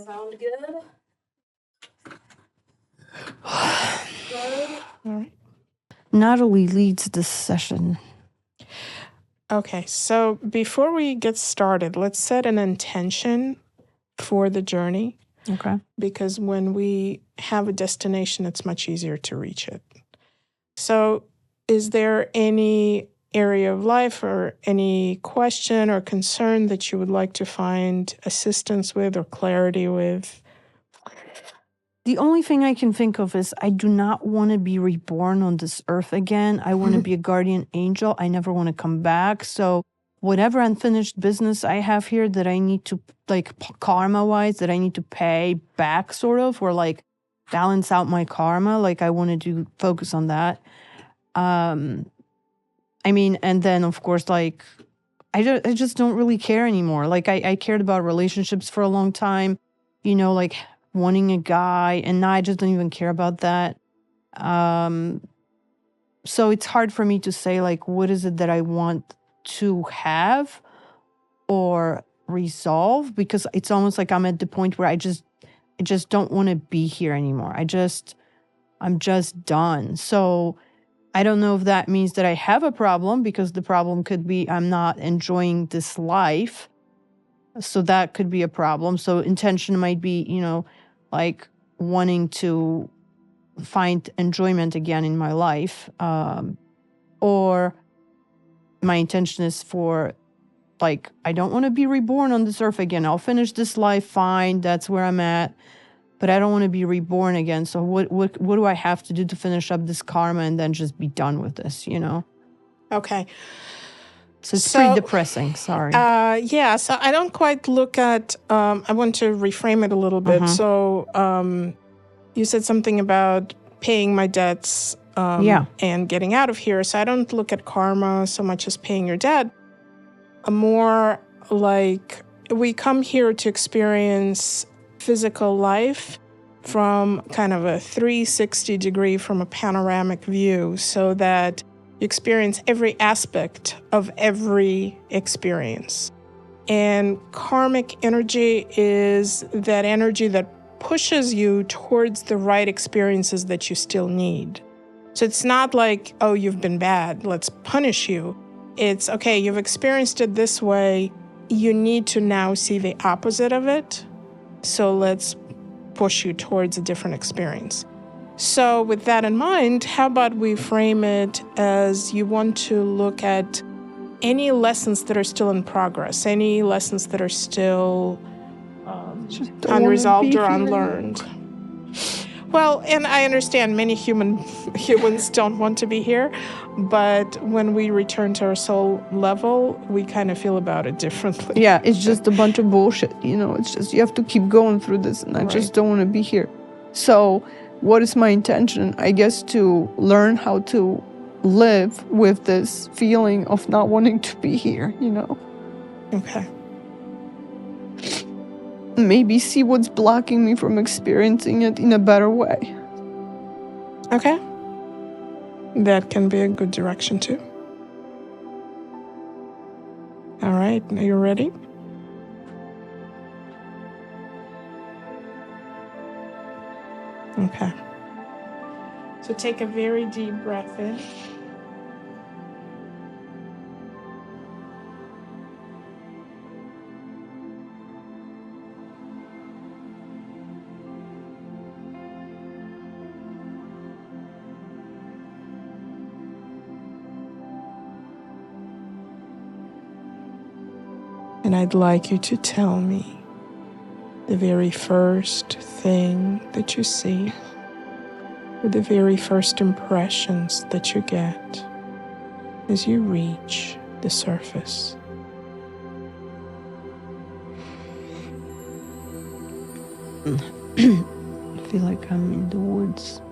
Sound good? Good. All right. Natalie leads this session. Okay, so before we get started, let's set an intention for the journey. Okay. Because when we have a destination, it's much easier to reach it. So is there any area of life or any question or concern that you would like to find assistance with or clarity with? The only thing I can think of is I do not want to be reborn on this earth again. I want to be a guardian angel. I never want to come back. So whatever unfinished business I have here that I need to, like karma-wise, that I need to pay back sort of, or like balance out my karma, like I want to focus on that. I mean, and then of course, like I just don't really care anymore. Like I cared about relationships for a long time, you know, like wanting a guy, and now I just don't even care about that. So it's hard for me to say, like, what is it that I want to have or resolve, because it's almost like I'm at the point where I just don't want to be here anymore. I'm just done. So I don't know if that means that I have a problem, because the problem could be I'm not enjoying this life. So that could be a problem. So intention might be, you know, like wanting to find enjoyment again in my life. Or my intention is for, like, I don't want to be reborn on this earth again. I'll finish this life, fine, that's where I'm at. But I don't want to be reborn again. So what do I have to do to finish up this karma and then just be done with this, you know? Okay. So it's pretty depressing, sorry. Yeah, so I don't quite look at, I want to reframe it a little bit. So you said something about paying my debts and getting out of here. So I don't look at karma so much as paying your debt. More like we come here to experience physical life from kind of a 360 degree, from a panoramic view, so that you experience every aspect of every experience. And karmic energy is that energy that pushes you towards the right experiences that you still need. So it's not like, oh, you've been bad, let's punish you. It's, okay, you've experienced it this way, you need to now see the opposite of it. So let's push you towards a different experience. So with that in mind, how about we frame it as you want to look at any lessons that are still in progress, any lessons that are still unresolved or unlearned. Well, and I understand many humans don't want to be here, but when we return to our soul level, we kind of feel about it differently. Yeah, it's just a bunch of bullshit, you know, it's just, you have to keep going through this, and I just don't want to be here. So what is my intention? I guess to learn how to live with this feeling of not wanting to be here, you know? Okay. Maybe see what's blocking me from experiencing it in a better way. Okay. That can be a good direction too. All right, are you ready? Okay. So take a very deep breath in. And I'd like you to tell me the very first thing that you see, or the very first impressions that you get as you reach the surface. I feel like I'm in the woods.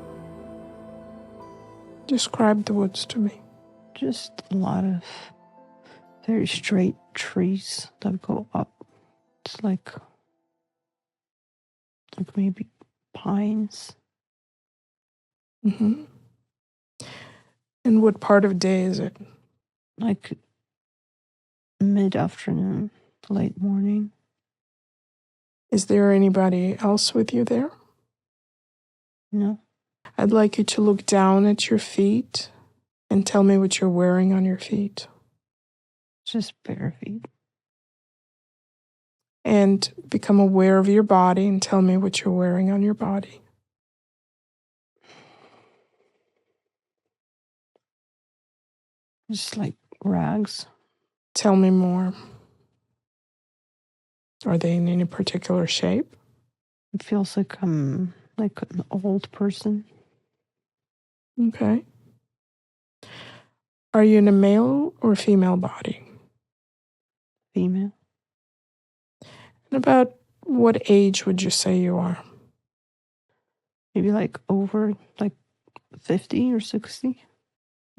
Describe the woods to me. Just a lot of very straight trees that go up. It's like maybe pines. Mm-hmm. And what part of day is it? Like mid-afternoon, late morning. Is there anybody else with you there? No. I'd like you to look down at your feet and tell me what you're wearing on your feet. Just bare feet. And become aware of your body and tell me what you're wearing on your body. Just like rags. Tell me more. Are they in any particular shape? It feels like I'm like an old person. Okay. Are you in a male or female body? Female. And about what age would you say you are? Maybe like over like 50 or 60.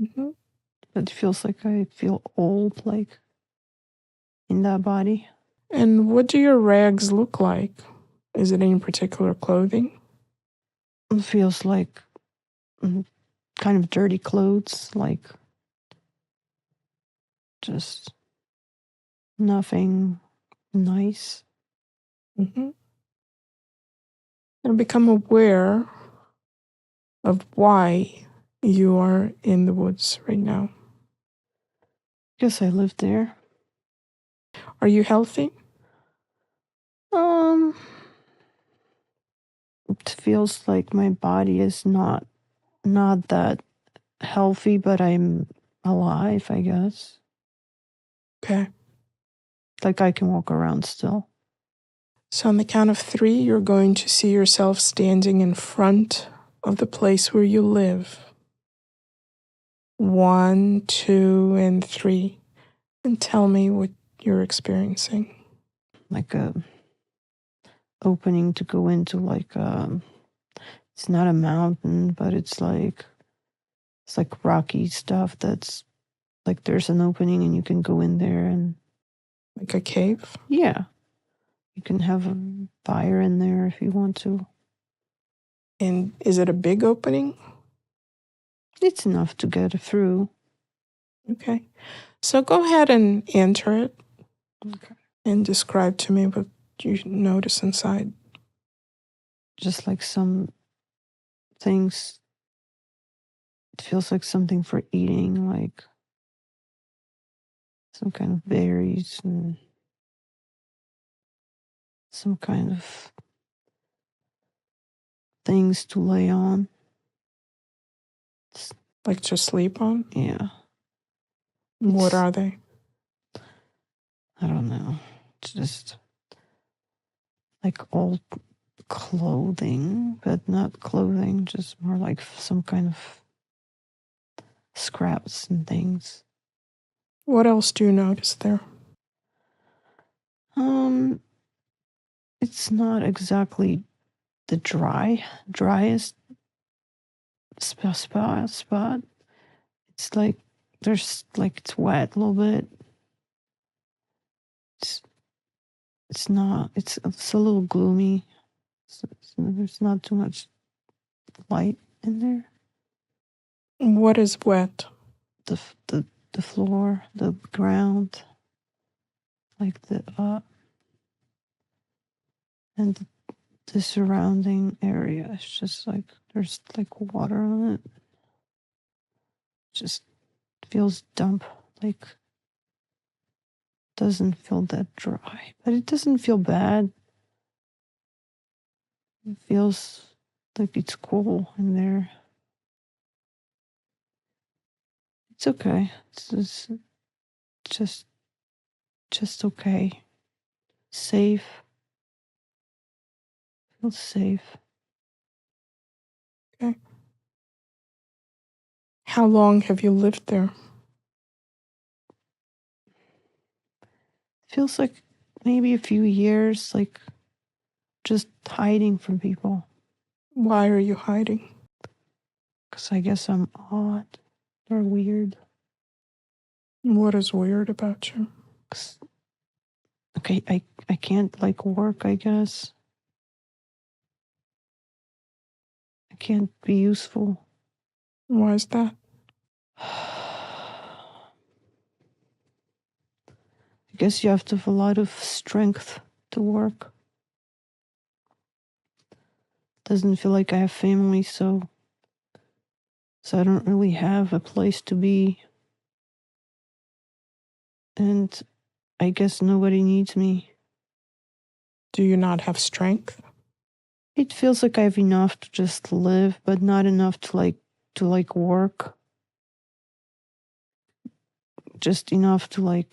Mm-hmm. But it feels like I feel old, like in that body. And what do your rags look like? Is it any particular clothing? It feels like kind of dirty clothes, like just nothing nice. Mm-hmm. And become aware of why you are in the woods right now. Guess I live there. Are you healthy? It feels like my body is not that healthy, but I'm alive, I guess. Okay. Like I can walk around still. So on the count of 3, you're going to see yourself standing in front of the place where you live. 1, 2, and 3. And tell me what you're experiencing. Like a opening to go into like it's not a mountain, but it's like rocky stuff that's like there's an opening and you can go in there and Like a cave? yeah. You can have a fire in there if you want to. And is it a big opening? It's enough to get through. Okay. So go ahead and enter it. Okay. And describe to me what you notice inside. Just like some things, it feels like something for eating, like some kind of berries and some kind of things to lay on. Like to sleep on? Yeah. What are they? I don't know. It's just like old clothing, but not clothing, just more like some kind of scraps and things. What else do you notice there? It's not exactly the driest spot. It's like there's like it's wet a little bit. It's not. It's a little gloomy. There's not too much light in there. What is wet? The floor, the ground, like and the surrounding area. It's just like there's like water on it. Just feels damp, like doesn't feel that dry, but it doesn't feel bad. It feels like it's cool in there. It's okay. It's just okay. Safe. Feels safe. Okay. How long have you lived there? Feels like maybe a few years, like just hiding from people. Why are you hiding? Because I guess I'm odd or weird. What is weird about you? Okay, I can't like work, I guess. I can't be useful. Why is that? I guess you have to have a lot of strength to work. Doesn't feel like I have family, so I don't really have a place to be. And I guess nobody needs me. Do you not have strength? It feels like I have enough to just live, but not enough to work. Just enough to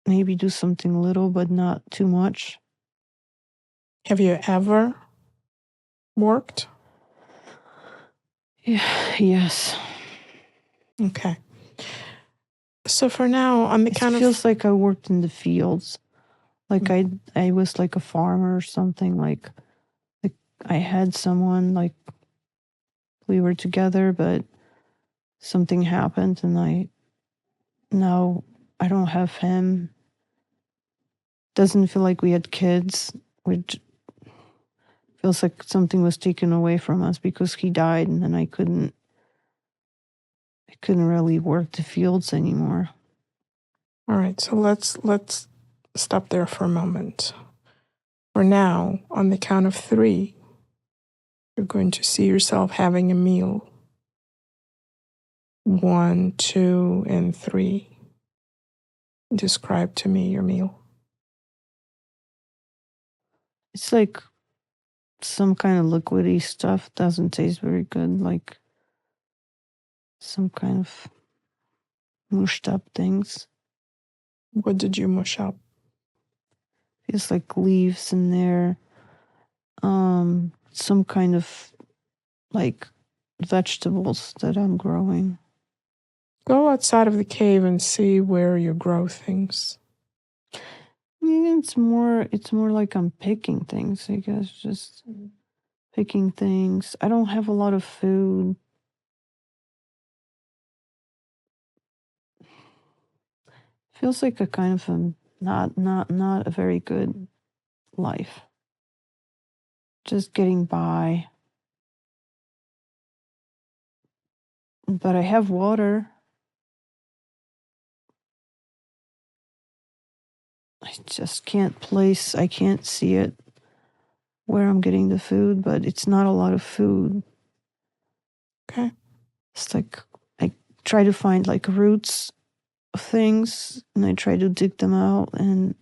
maybe do something little, but not too much. Have you ever worked? Yeah, yes. Okay. So for now, on the count of... It feels like I worked in the fields. Like I was like a farmer or something. Like I had someone, like we were together, but something happened and now I don't have him. Doesn't feel like we had kids, which feels like something was taken away from us because he died, and then I couldn't really work the fields anymore. All right, so let's stop there for a moment. For now, on the count of 3, you're going to see yourself having a meal. 1, 2, and 3. Describe to me your meal. It's like some kind of liquidy stuff. Doesn't taste very good. Like some kind of mushed up things. What did you mush up? It's like leaves in there. Some kind of like vegetables that I'm growing. Go outside of the cave and see where you grow things. It's more like I'm picking things, I guess. Just picking things. I don't have a lot of food. Feels like a kind of a not a very good life. Just getting by. But I have water. I just can't I can't see it where I'm getting the food, but it's not a lot of food. Okay. It's like I try to find like roots of things and I try to dig them out, and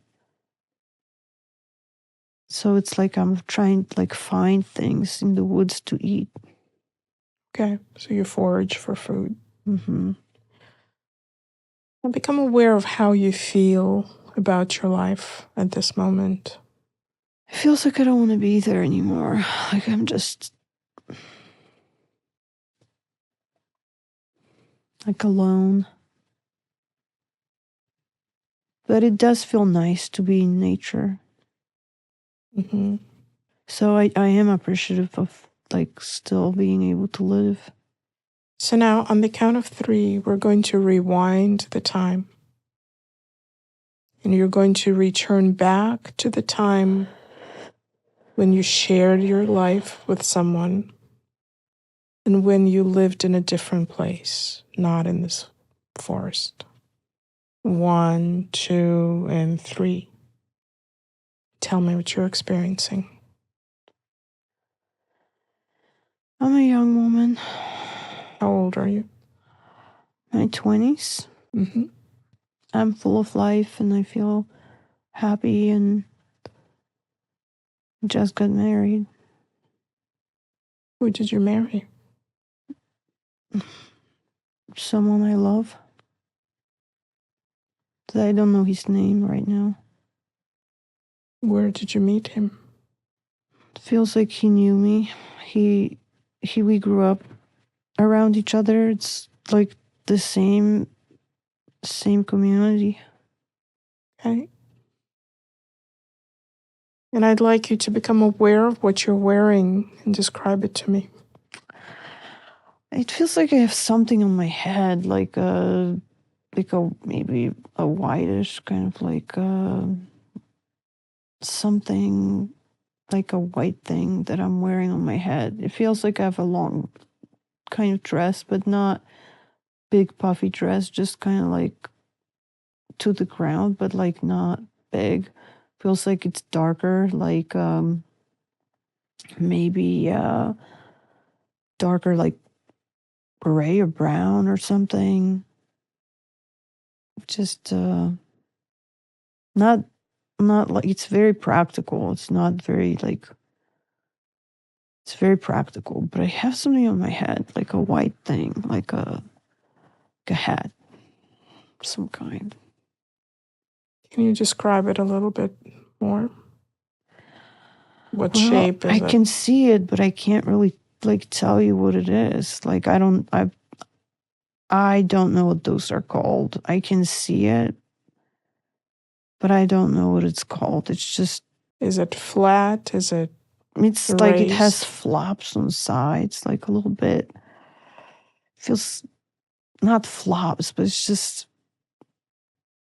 so it's like I'm trying to like find things in the woods to eat. Okay, so you forage for food. Mm-hmm. And become aware of how you feel about your life at this moment. It feels like I don't want to be there anymore. Like I'm just like alone. But it does feel nice to be in nature. Mm-hmm. So I am appreciative of like still being able to live. So now on the count of 3, we're going to rewind the time. And you're going to return back to the time when you shared your life with someone and when you lived in a different place, not in this forest. 1, 2, and 3. Tell me what you're experiencing. I'm a young woman. How old are you? My 20s. Mm-hmm. I'm full of life and I feel happy and just got married. Who did you marry? Someone I love. I don't know his name right now. Where did you meet him? It feels like he knew me. We grew up around each other. It's like the same community. Okay. And I'd like you to become aware of what you're wearing and describe it to me. It feels like I have something on my head, like a maybe a whitish kind of like something like a white thing that I'm wearing on my head. It feels like I have a long kind of dress, but not big puffy dress, just kind of like to the ground, but like not big. Feels like it's darker, like maybe darker, like gray or brown or something. Just not like, it's very practical. It's not very like, it's very practical. But I have something on my head, like a white thing, like a hat, of some kind. Can you describe it a little bit more? What shape is it? I can see it, but I can't really like tell you what it is. Like I don't know what those are called. I can see it, but I don't know what it's called. It's just. Is it flat? Is it? It's raised? like it has flops on the sides, like a little bit. Feels not flops, but it's just.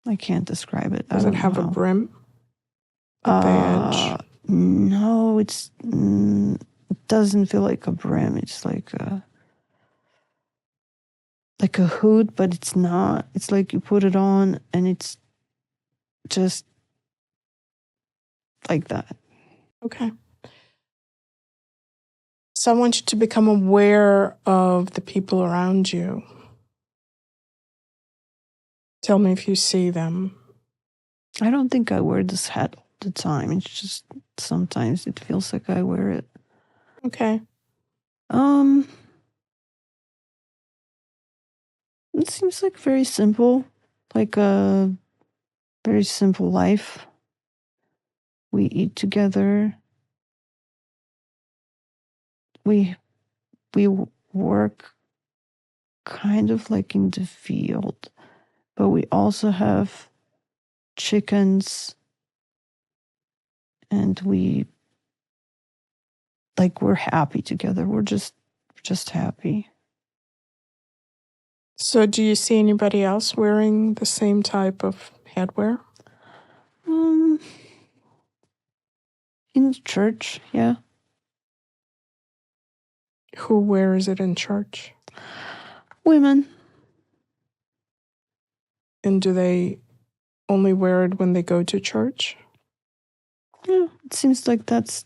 I can't describe it. Does it have a brim at the edge? No, it doesn't feel like a brim. It's like a hood, but it's not. It's like you put it on and it's just like that. Okay. So I want you to become aware of the people around you. Tell me if you see them. I don't think I wear this hat all the time. It's just sometimes it feels like I wear it. Okay. It seems like very simple, like a very simple life. We eat together. We work kind of like in the field, but we also have chickens, and we're happy together. We're just happy. So do you see anybody else wearing the same type of headwear? In church, yeah. Who wears it in church? Women. And do they only wear it when they go to church? Yeah, it seems like that's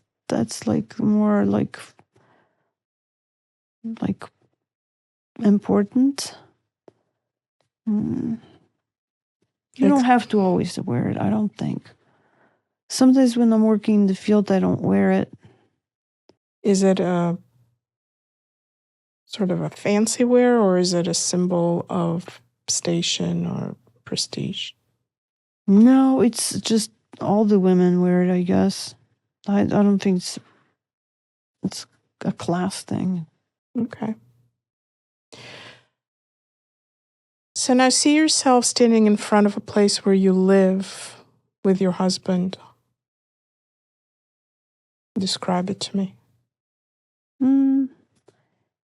like more like important. You don't have to always wear it, I don't think. Sometimes when I'm working in the field, I don't wear it. Is it a sort of a fancy wear, or is it a symbol of station or prestige? No, it's just all the women wear it, I guess. I don't think it's a class thing. Okay. So now see yourself standing in front of a place where you live with your husband. Describe it to me.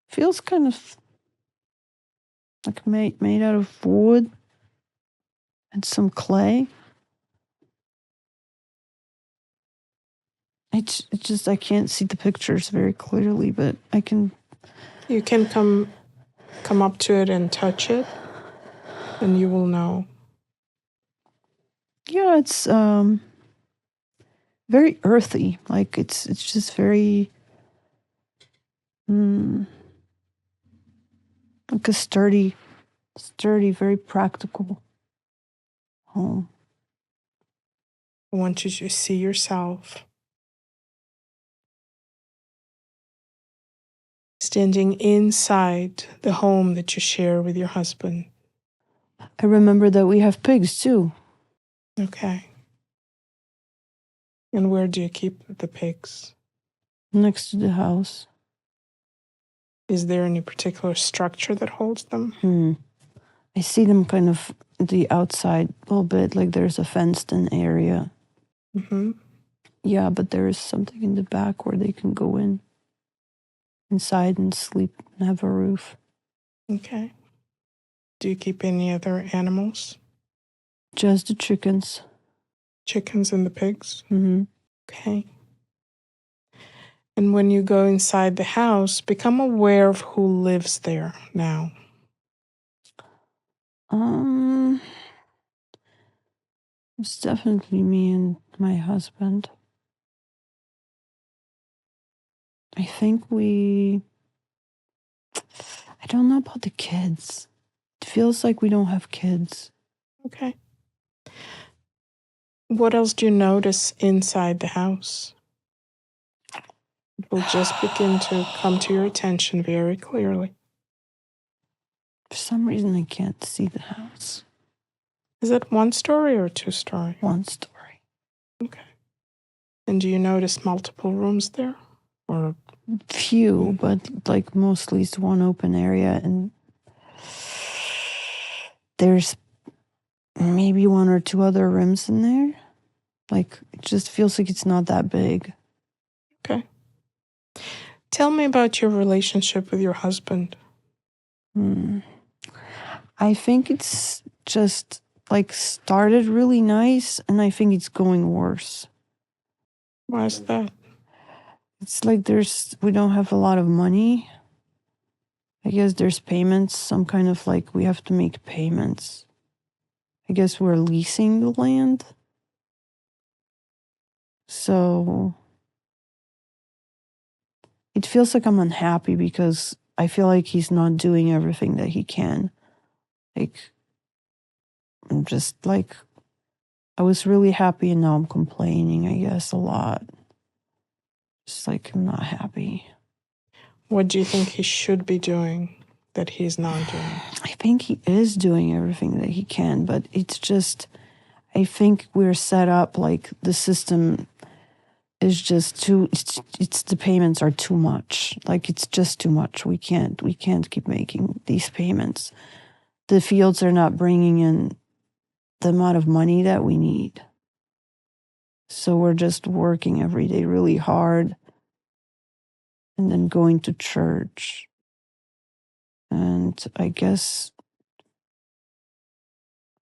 Feels kind of like made out of wood and some clay. It's just I can't see the pictures very clearly, but I can. You can come up to it and touch it, and you will know. Yeah, it's very earthy. Like it's just very like a sturdy, very practical home. I want you to see yourself standing inside the home that you share with your husband. I remember that we have pigs too. Okay. And where do you keep the pigs? Next to the house. Is there any particular structure that holds them? I see them kind of the outside a little bit, like there's a fenced-in area. Mm-hmm. Yeah, but there is something in the back where they can go inside and sleep and have a roof. Okay. Do you keep any other animals? Just the chickens. Chickens and the pigs? Mm-hmm. Okay. And when you go inside the house, become aware of who lives there now. It's definitely me and my husband. I think I don't know about the kids. It feels like we don't have kids. Okay. What else do you notice inside the house? It will just begin to come to your attention very clearly. For some reason, I can't see the house. Is it one story or two story? One story. Okay. And do you notice multiple rooms there? Or few, but like mostly it's one open area, and there's maybe one or two other rooms in there. Like, it just feels like it's not that big. Okay. Tell me about your relationship with your husband. I think it's just like started really nice, and I think it's going worse. Why is that? It's like we don't have a lot of money. I guess there's payments, some kind of like we have to make payments. I guess we're leasing the land. So it feels like I'm unhappy because I feel like he's not doing everything that he can. Like, I'm just like, I was really happy and now I'm complaining, I guess, a lot. Just like, I'm not happy. What do you think he should be doing that he's not doing? I think he is doing everything that he can, but it's just, I think we're set up like the system is just it's the payments are too much. Like, it's just too much. We can't keep making these payments. The fields are not bringing in the amount of money that we need. So we're just working every day really hard and then going to church. And I guess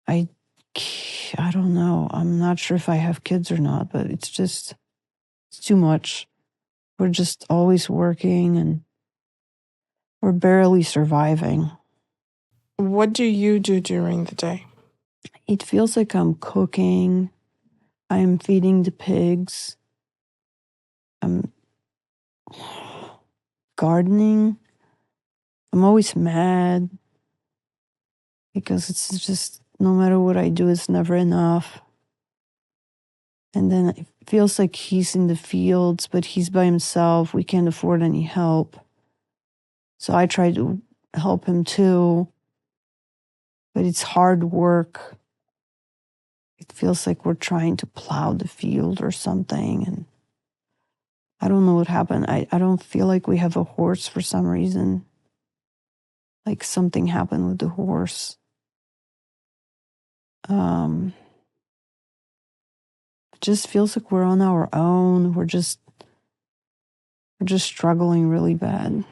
I don't know. I'm not sure if I have kids or not, but it's too much. We're just always working and we're barely surviving. What do you do during the day? It feels like I'm cooking. I'm feeding the pigs. I'm gardening. I'm always mad because it's just no matter what I do, it's never enough. And then it feels like he's in the fields, but he's by himself. We can't afford any help. So I try to help him too. But it's hard work. It feels like we're trying to plow the field or something. And I don't know what happened. I don't feel like we have a horse for some reason. Like something happened with the horse. It just feels like we're on our own. We're just struggling really bad.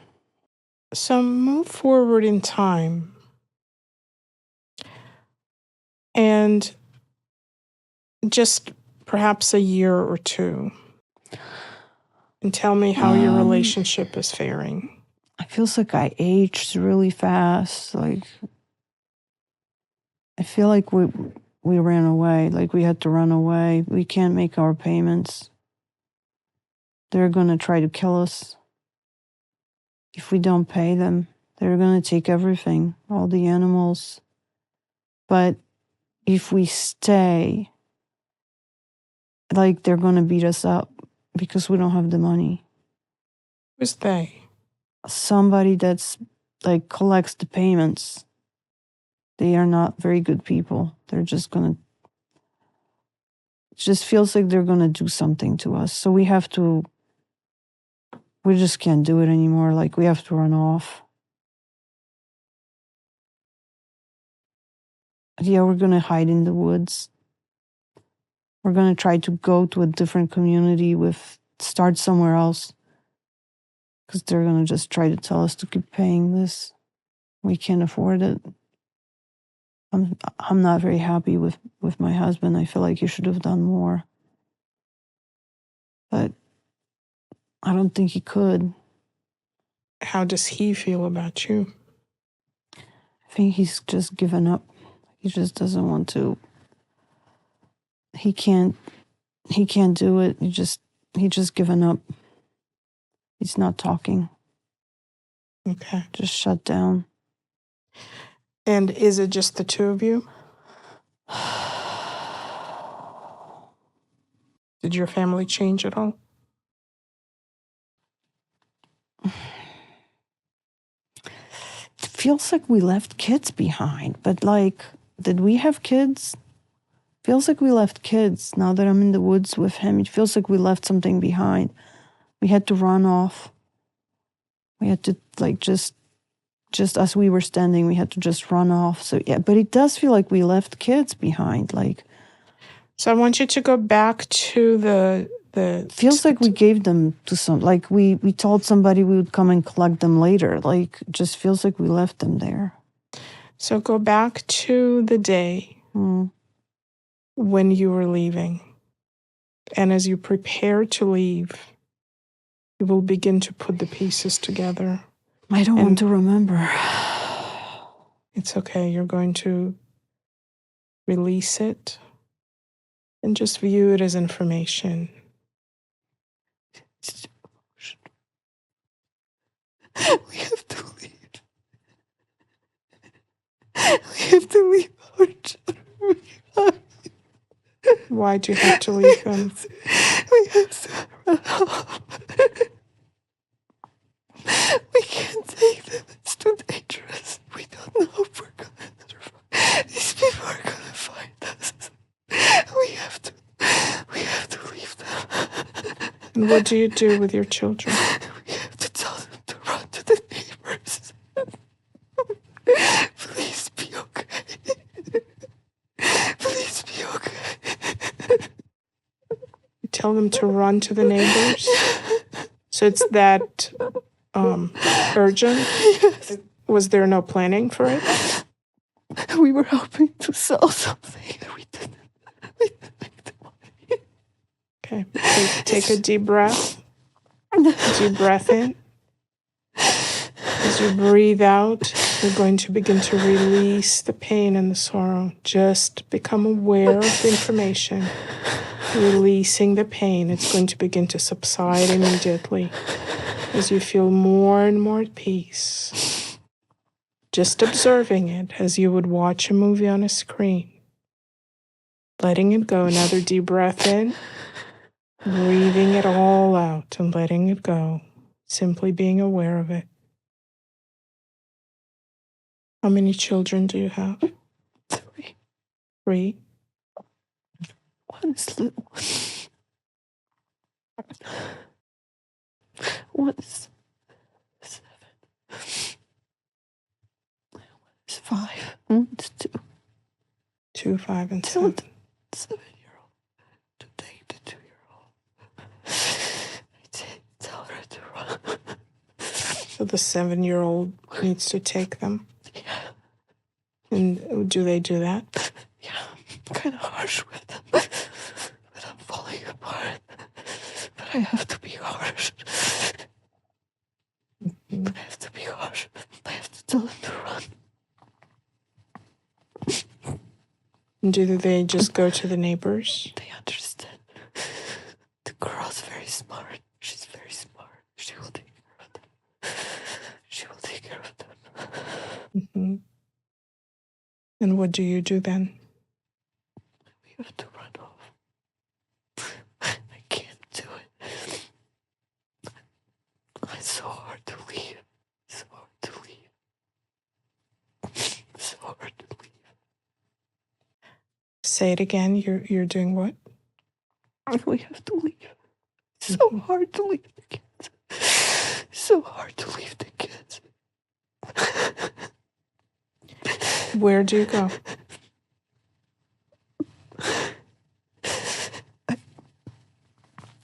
So move forward in time and just perhaps a year or two and tell me how your relationship is faring. It feels like I aged really fast. Like, I feel like we ran away. Like, we had to run away. We can't make our payments. They're going to try to kill us. If we don't pay them, they're going to take everything, all the animals. But if we stay, like, they're going to beat us up because we don't have the money. Who's they? Somebody that's like collects the payments. They are not very good people. They're just going to, it just feels like they're going to do something to us. So we just can't do it anymore. Like, we have to run off. Yeah, we're going to hide in the woods. We're going to try to go to a different community start somewhere else. Because they're going to just try to tell us to keep paying this. We can't afford it. I'm not very happy with my husband. I feel like he should have done more. But I don't think he could. How does he feel about you? I think he's just given up. He just doesn't want to. He can't do it. He just given up. He's not talking. Okay. Just shut down. And is it just the two of you? Did your family change at all? It feels like we left kids behind, but like, did we have kids? Feels like we left kids. Now that I'm in the woods with him, it feels like we left something behind. We had to run off. We had to like just as we were standing, we had to just run off. So yeah, but it does feel like we left kids behind. Like, so I want you to go back to the feels like we gave them to some, like we told somebody we would come and collect them later. Like, it just feels like we left them there. So go back to the day when you were leaving. And as you prepare to leave, you will begin to put the pieces together. I don't want to remember. It's okay. You're going to release it and just view it as information. We have to leave. We have to leave our children. Why do you have to leave them? We have to run off. We can't take them. It's too dangerous. We don't know if we're going to survive. These people are going to find us. We have to leave them. And what do you do with your children? We have to tell them to run to the neighbors. Please be okay. Please be okay. You tell them to run to the neighbors? So it's that urgent? Yes. Was there no planning for it? We were hoping to sell something and we didn't make the money. Okay. Take a deep breath. Deep breath in. As you breathe out, you're going to begin to release the pain and the sorrow. Just become aware of the information. Releasing the pain. It's going to begin to subside immediately as you feel more and more at peace. Just observing it as you would watch a movie on a screen. Letting it go. Another deep breath in. Breathing it all out and letting it go. Simply being aware of it. How many children do you have? 3. 3? One is little. One is 7. One is 5. One is 2. 2, 5, and 7. 7-year-old. To take the 2-year-old. I tell her to run. So the 7-year-old needs to take them? Yeah. And do they do that? Yeah, I'm kind of harsh with them. But I'm falling apart. But I have to be harsh. I have to be harsh. I have to tell them to run. And do they just go to the neighbors? They understand. The girl's very smart. She's very smart. She will take care of them. She will take care of them. Mm-hmm. And what do you do then? We have to run off. I can't do it. It's so hard to leave. So hard to leave. So hard to leave. Say it again. You're doing what? We have to leave. It's so hard to leave the kids. So hard to leave the kids. Where do you go?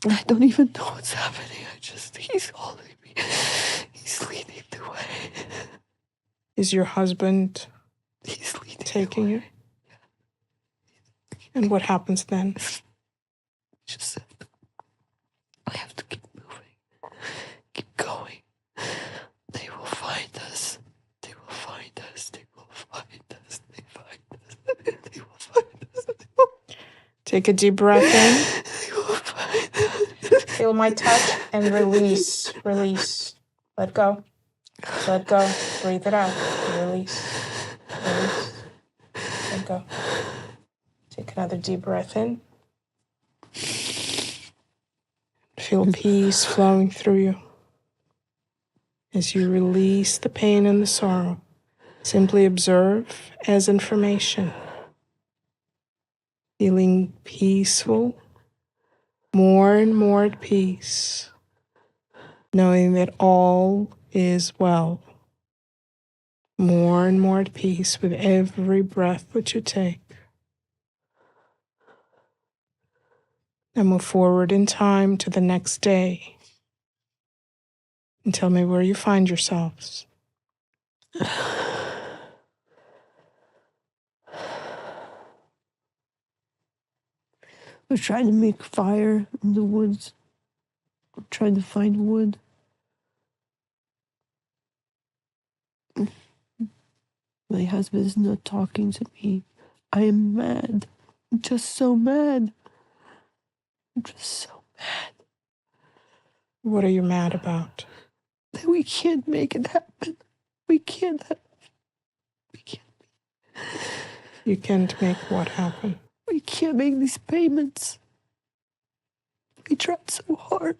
I don't even know what's happening. He's holding me. He's leading the way. Is your husband He's leading taking you? Yeah. And what happens then? Just said, I have to keep moving. Keep going. They will find us. They will find us. They will find us. They find us. They will find us. Take a deep breath in. They will find us. Feel my touch and release. Release. Let go. Let go. Breathe it out. Release. Release. Let go. Take another deep breath in. Feel peace flowing through you. As you release the pain and the sorrow, simply observe as information. Feeling peaceful, more and more at peace, knowing that all is well. More and more at peace with every breath that you take. Now move forward in time to the next day. And tell me where you find yourselves. We're trying to make fire in the woods. We're trying to find wood. My husband is not talking to me. I am mad. I'm just so mad. I'm just so mad. What are you mad about? That we can't make it happen. We can't. You can't make what happen? We can't make these payments. We tried so hard.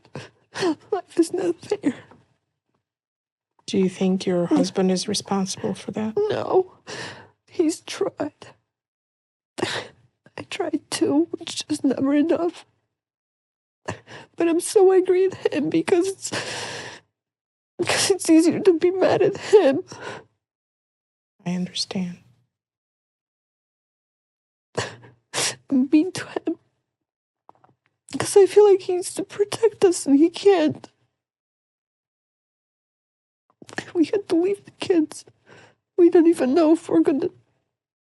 Life is not fair. Do you think your husband is responsible for that? No. He's tried. I tried too. It's just never enough. But I'm so angry at him because it's easier to be mad at him. I understand. I'm mean to him. Because I feel like he needs to protect us and he can't. We had to leave the kids. We don't even know if we're going to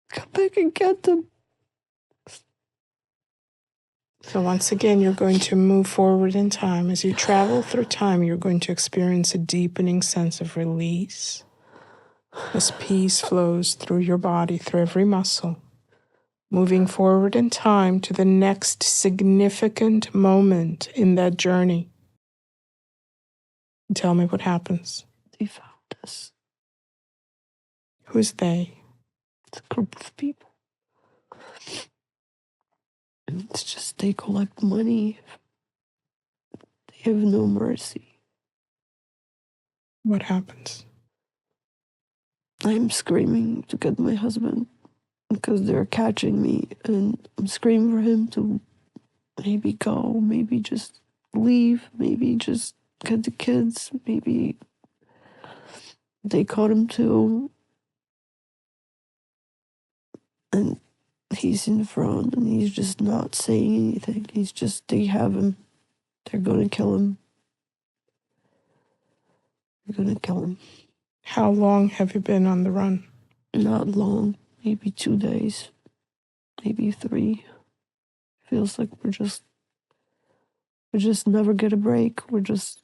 come back and get them. So once again, you're going to move forward in time. As you travel through time, you're going to experience a deepening sense of release. As peace flows through your body, through every muscle. Moving forward in time to the next significant moment in that journey. Tell me what happens. They found us. Who's they? It's a group of people. And it's just they collect money. They have no mercy. What happens? I'm screaming to get my husband because they're catching me, and I'm screaming for him to maybe go, maybe just leave, maybe just get the kids, maybe they caught him too. And he's in front and he's just not saying anything. They have him. They're gonna kill him. They're gonna kill him. How long have you been on the run? Not long, maybe 2 days, maybe 3. Feels like we just never get a break. We're just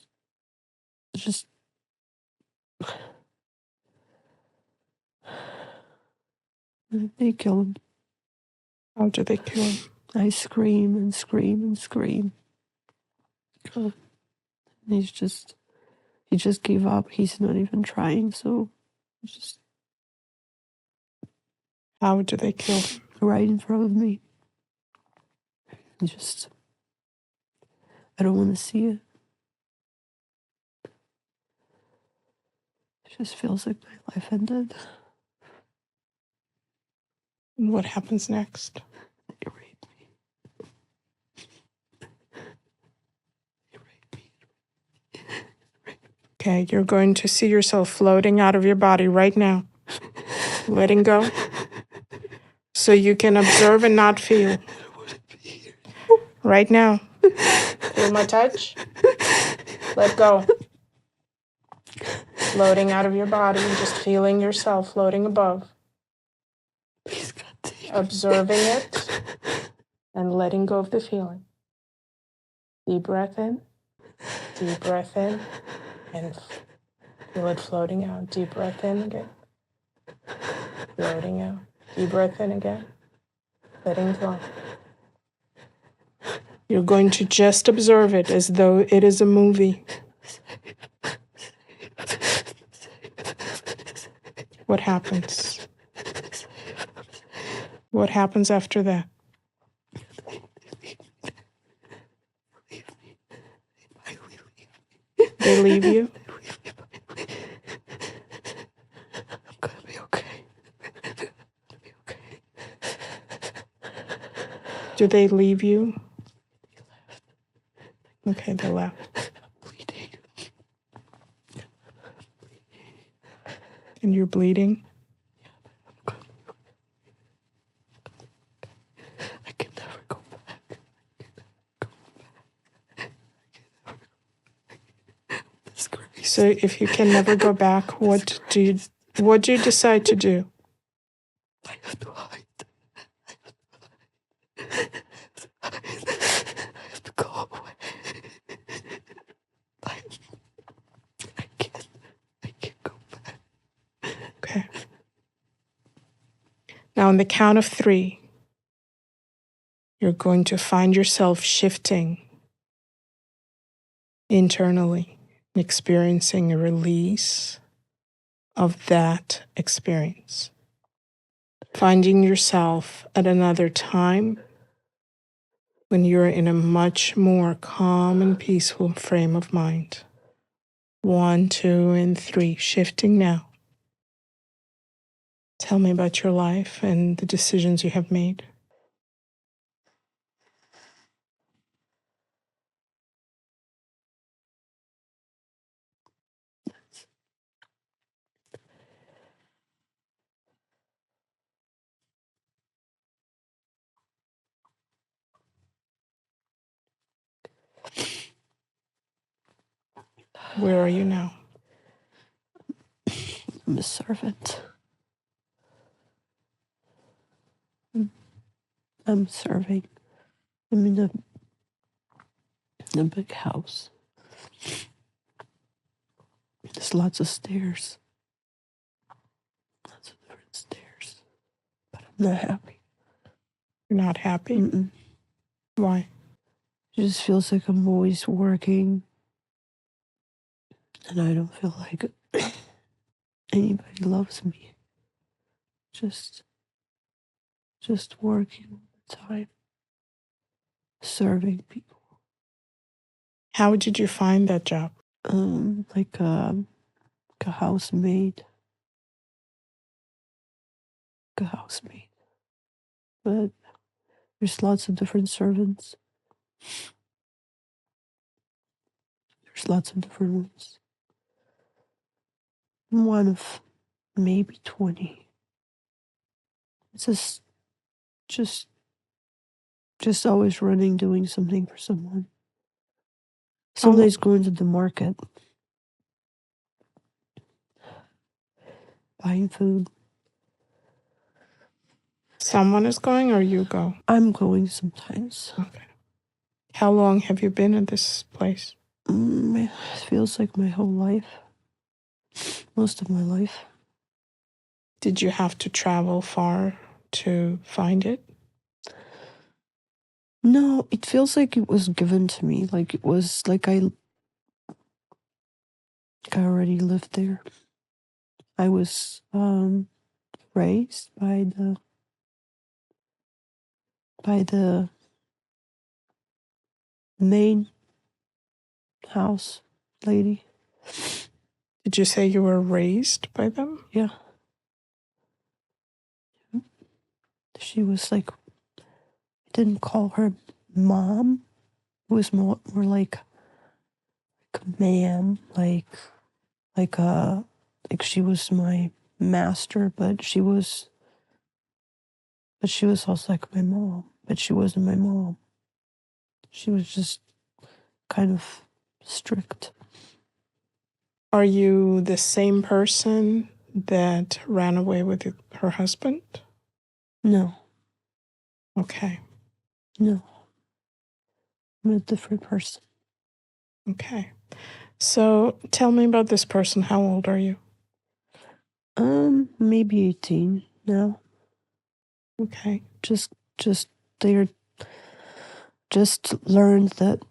they kill him. How do they kill him? I scream and scream and scream. And he just gave up. He's not even trying, so just How do they kill him? right in front of me. I don't want to see it. It just feels like my life ended. And what happens next? They raped me. They raped me. Okay, you're going to see yourself floating out of your body right now. Letting go. So you can observe and not feel. Right now. Feel my touch? Let go. Floating out of your body and just feeling yourself floating above. Please, God, take Observing it and letting go of the feeling. Deep breath in, and feel it floating out. Deep breath in again. Floating out. Deep breath in again. Letting go. You're going to just observe it as though it is a movie. What happens? What happens after that? They leave you? I'm gonna be okay. Do they leave you? Okay, they left. And you're bleeding? I can never go back. So if you can never go back, what do you decide to do? I have to hide. I have to go away. I can't go back. Okay. Now, on the count of 3, you're going to find yourself shifting internally and experiencing a release of that experience. Finding yourself at another time when you're in a much more calm and peaceful frame of mind. 1, 2, and 3, shifting now. Tell me about your life and the decisions you have made. Where are you now? I'm a servant. I'm serving. I'm in a big house. There's lots of stairs. Lots of different stairs. But I'm not happy. You're not happy? Mm-mm. Why? It just feels like I'm always working. And I don't feel like anybody loves me. Just working all the time. Serving people. How did you find that job? Like a housemaid. Like a housemaid. But there's lots of different servants. There's lots of different ones. I'm one of maybe 20. It's just always running, doing something for someone. Somebody's going to the market. Buying food. Someone is going or you go? I'm going sometimes. Okay. How long have you been in this place? It feels like my whole life. Most of my life. Did you have to travel far to find it? No, it feels like it was given to me. Like it was like I already lived there. I was raised by the main house lady. Did you say you were raised by them? Yeah. She was like, I didn't call her mom. It was more like ma'am, like she was my master, but she was also like my mom, but she wasn't my mom. She was just kind of strict. Are you the same person that ran away with her husband? No. Okay. No. I'm a different person. Okay. So tell me about this person. How old are you? Maybe 18 now. Okay. Just they're just learned that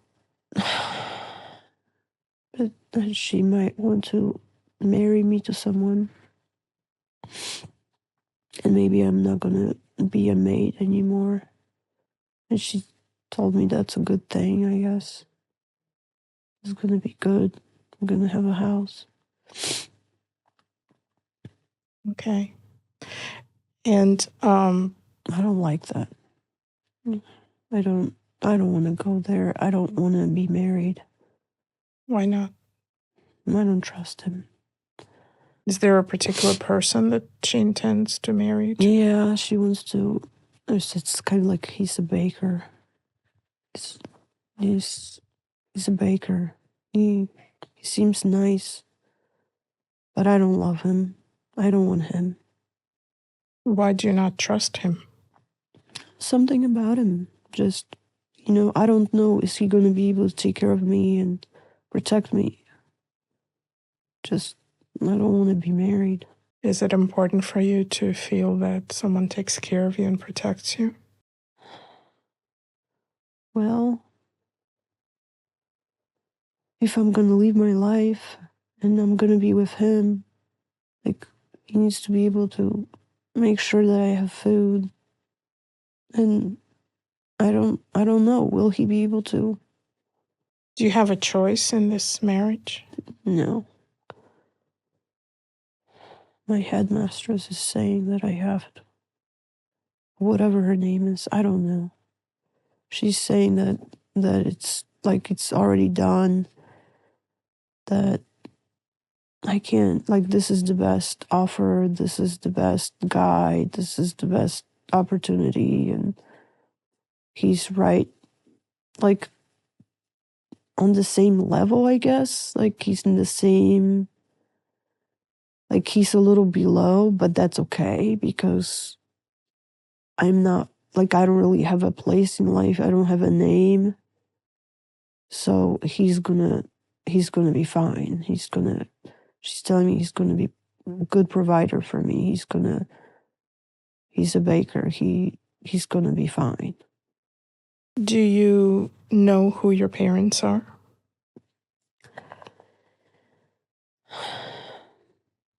that she might want to marry me to someone, and maybe I'm not gonna be a maid anymore. And she told me that's a good thing, I guess. It's gonna be good. I'm gonna have a house. Okay. And I don't like that. I don't want to go there. I don't want to be married. why not? I don't trust him. Is there a particular person that she intends to marry? Yeah, she wants to. It's kind of like he's a baker. He's a baker. He seems nice, but I don't love him. I don't want him. Why do you not trust him? Something about him. Just, I don't know. Is he going to be able to take care of me and protect me? Just, I don't want to be married. Is it important for you to feel that someone takes care of you and protects you? Well, if I'm going to leave my life and I'm going to be with him, like, he needs to be able to make sure that I have food. And I don't know. Will he be able to? Do you have a choice in this marriage? No. My headmistress is saying that I have to. Whatever her name is, I don't know. She's saying that it's like it's already done, that I can't, like, this is the best offer, this is the best guy, this is the best opportunity, and he's right, like, on the same level, I guess. Like, he's in the same, like, he's a little below, but that's okay, because I'm not, like, I don't really have a place in life. I don't have a name. So he's gonna be fine. She's telling me he's gonna be a good provider for me. He's a baker. He's gonna be fine. Do you know who your parents are?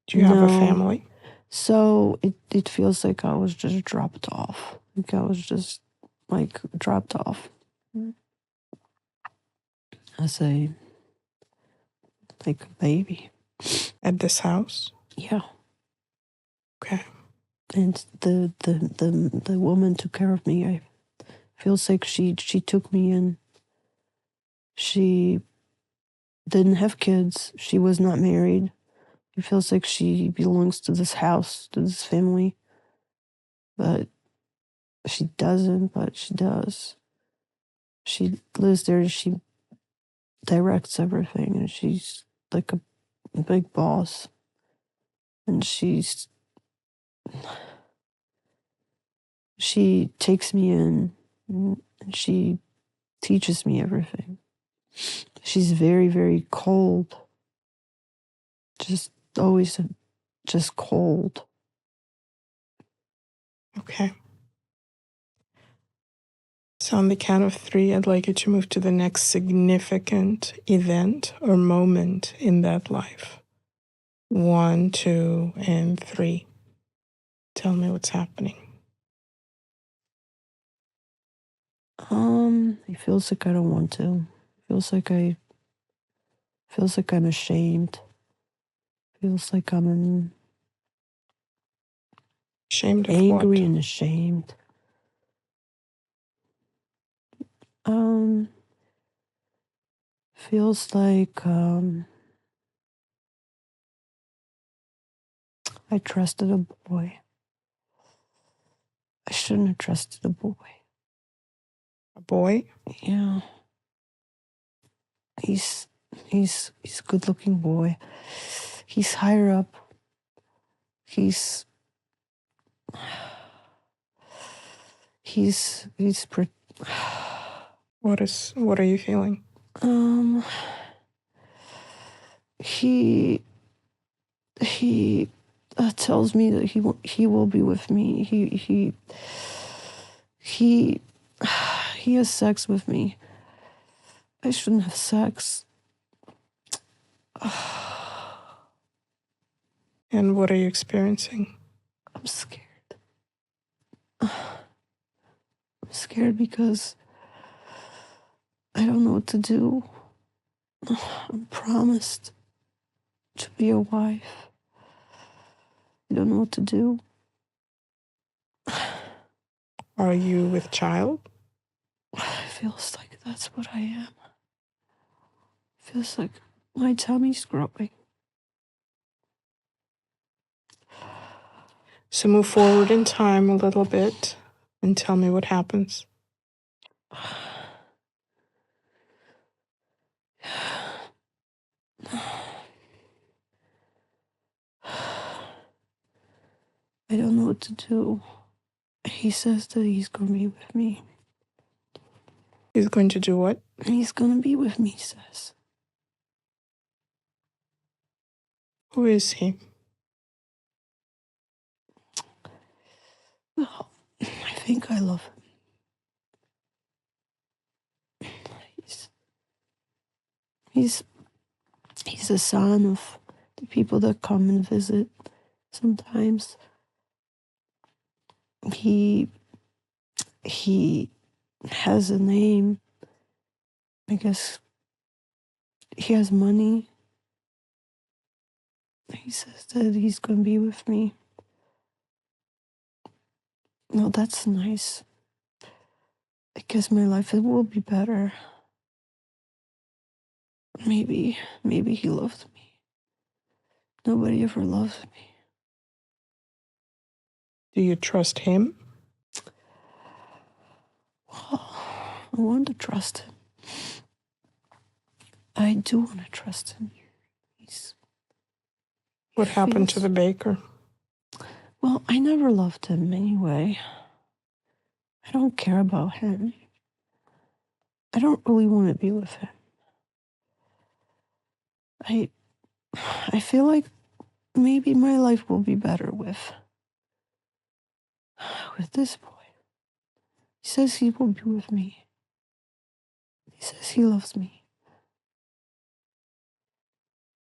Do you have a family? So it feels like I was just dropped off. Like I was just like dropped off. As a baby. At this house? Yeah. Okay. And the woman took care of me. I feels like she took me in. She didn't have kids. She was not married. It feels like she belongs to this house, to this family. But she doesn't, but she does. She lives there, she directs everything, and she's like a big boss. And she takes me in, and she teaches me everything. She's very, very cold. Just always just cold. Okay. So on the count of 3, I'd like you to move to the next significant event or moment in that life. 1, 2, and 3. Tell me what's happening. It feels like I don't want to. Feels like I'm ashamed. Feels like I'm ashamed of angry what? and ashamed. Feels like I trusted a boy. I shouldn't have trusted a boy. A boy? Yeah. He's a good-looking boy. He's higher up. What are you feeling? He tells me that he will be with me. He he has sex with me. I shouldn't have sex. And what are you experiencing? I'm scared. I'm scared because I don't know what to do. I'm promised to be a wife. I don't know what to do. Are you with child? It feels like that's what I am. It feels like my tummy's growing. So move forward in time a little bit and tell me what happens. I don't know what to do. He says that he's going to be with me. He's going to do what? He's going to be with me, he says. Who is he? Well, I think I love him. He's the son of the people that come and visit sometimes. He has a name. I guess he has money. He says that he's going to be with me. No, that's nice. I guess my life will be better. Maybe he loved me. Nobody ever loves me. Do you trust him? Well, I want to trust him. I do want to trust him. What happened to the baker? Well, I never loved him anyway. I don't care about him. I don't really want to be with him. I feel like maybe my life will be better with this boy. He says he will be with me. He says he loves me.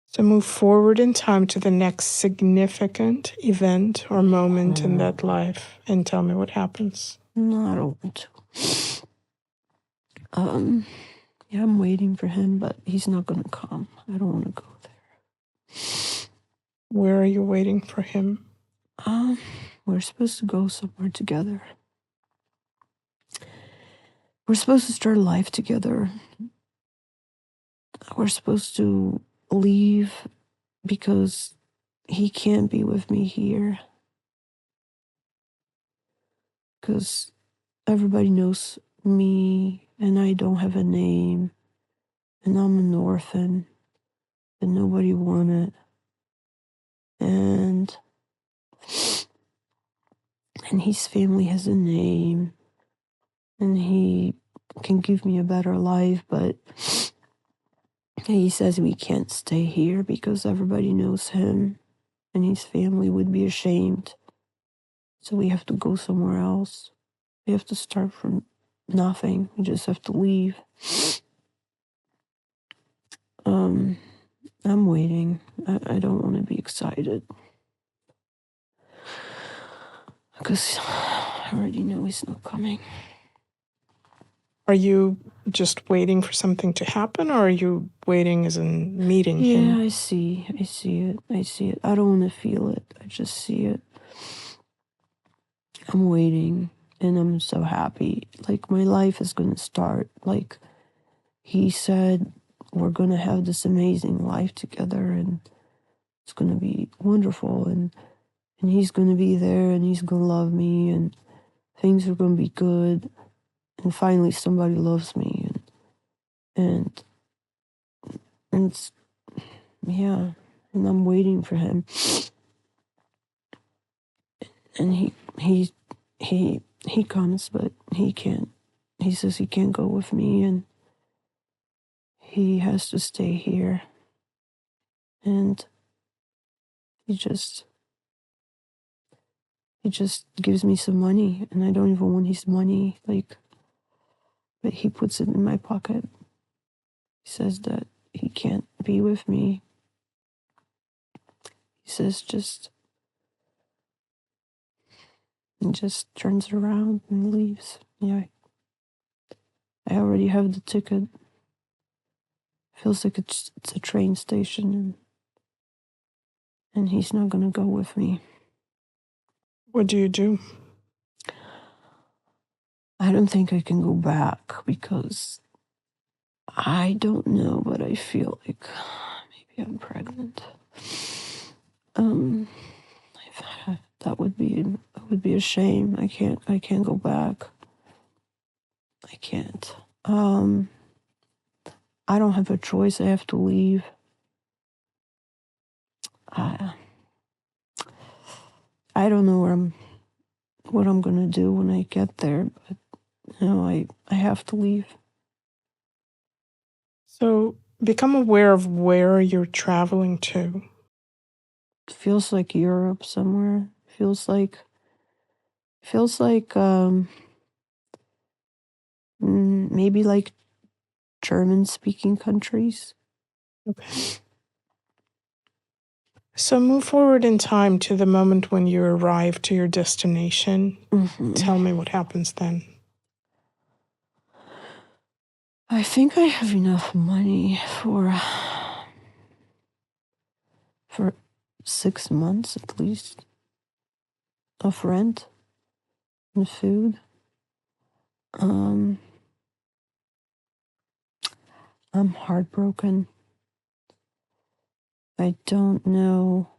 So move forward in time to the next significant event or moment in that life and tell me what happens. No, I don't want to. Yeah, I'm waiting for him, but he's not going to come. I don't want to go there. Where are you waiting for him? We're supposed to go somewhere together. We're supposed to start life together. We're supposed to leave because he can't be with me here. Because everybody knows me and I don't have a name and I'm an orphan and nobody wanted. And his family has a name and he can give me a better life, but he says we can't stay here because everybody knows him and his family would be ashamed. So we have to go somewhere else. We have to start from nothing. We just have to leave. I'm waiting. I don't want to be excited. Because I already know he's not coming. Are you just waiting for something to happen, or are you waiting as in meeting him? Yeah, I see it. I don't want to feel it. I just see it. I'm waiting, and I'm so happy. Like, my life is going to start. Like, he said, we're going to have this amazing life together, and it's going to be wonderful, and he's going to be there, and he's going to love me, and things are going to be good, and finally somebody loves me, and it's, yeah, and I'm waiting for him, and he comes, but he can't. He says he can't go with me, and he has to stay here, and he just gives me some money, and I don't even want his money. Like, but he puts it in my pocket. He says that he can't be with me. He says and just turns around and leaves. Yeah, I already have the ticket. Feels like it's a train station, and he's not gonna go with me. What do you do? I don't think I can go back because I don't know, but I feel like maybe I'm pregnant. That would be a shame. I can't go back. I can't. I don't have a choice. I have to leave. I don't know what I'm gonna do when I get there, but I have to leave. So become aware of where you're traveling to. It feels like Europe somewhere. Feels like maybe like German-speaking countries. Okay. So move forward in time to the moment when you arrive to your destination. Mm-hmm. Tell me what happens then. I think I have enough money for 6 months at least of rent and food. I'm heartbroken. I don't know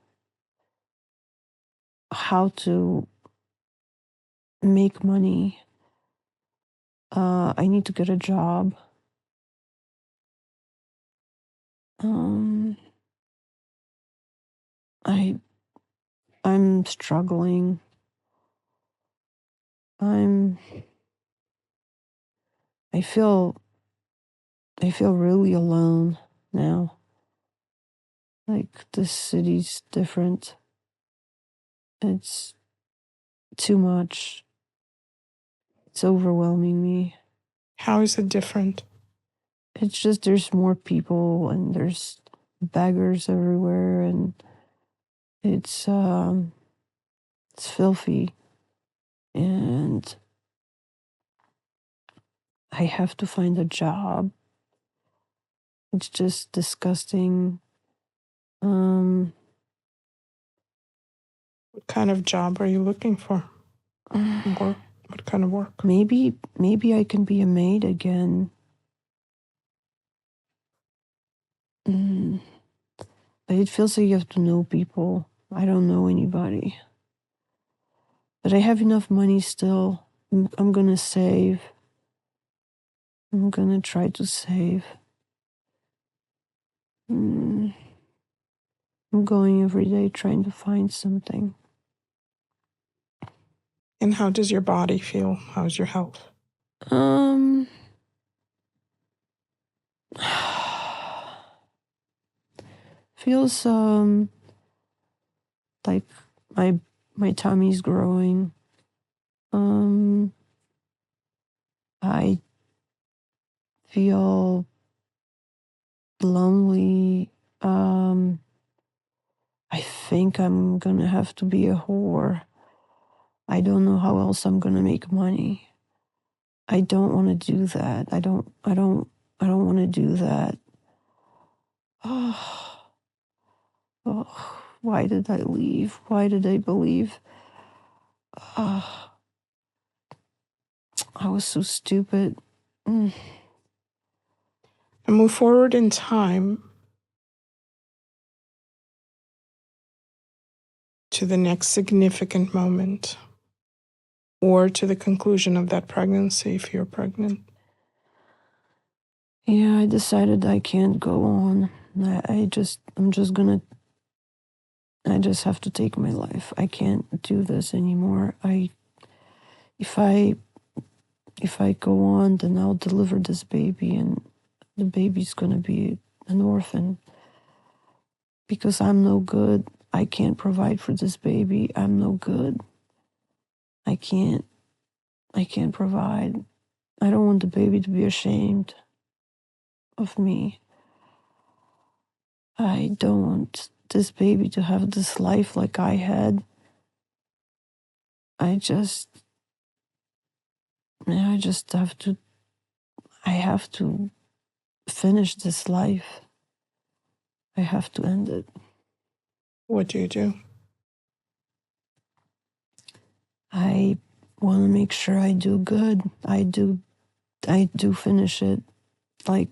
how to make money. I need to get a job. I'm struggling. I feel really alone now. Like this city's different. It's too much. It's overwhelming me. How is it different? It's just there's more people and there's beggars everywhere, and it's filthy, and I have to find a job. It's just disgusting. What kind of job are you looking for? Work? What kind of work? Maybe I can be a maid again. But it feels like you have to know people. I don't know anybody. But I have enough money still. I'm gonna save. I'm gonna try to save. I'm going every day trying to find something. And how does your body feel? How's your health? Feels like my tummy's growing. I feel lonely. I think I'm gonna have to be a whore. I don't know how else I'm gonna make money. I don't want to do that. I don't want to do that. Oh, why did I leave? Why did I believe? I was so stupid. And move forward in time to the next significant moment, or to the conclusion of that pregnancy if you're pregnant. Yeah, I decided I can't go on. I just have to take my life. I can't do this anymore. If I go on, then I'll deliver this baby, and the baby's gonna be an orphan. Because I'm no good. I can't provide for this baby. I'm no good. I can't provide. I don't want the baby to be ashamed of me. I don't want this baby to have this life like I had. I just have to finish this life. I have to end it. What do you do? I want to make sure I do good. I do finish it. Like,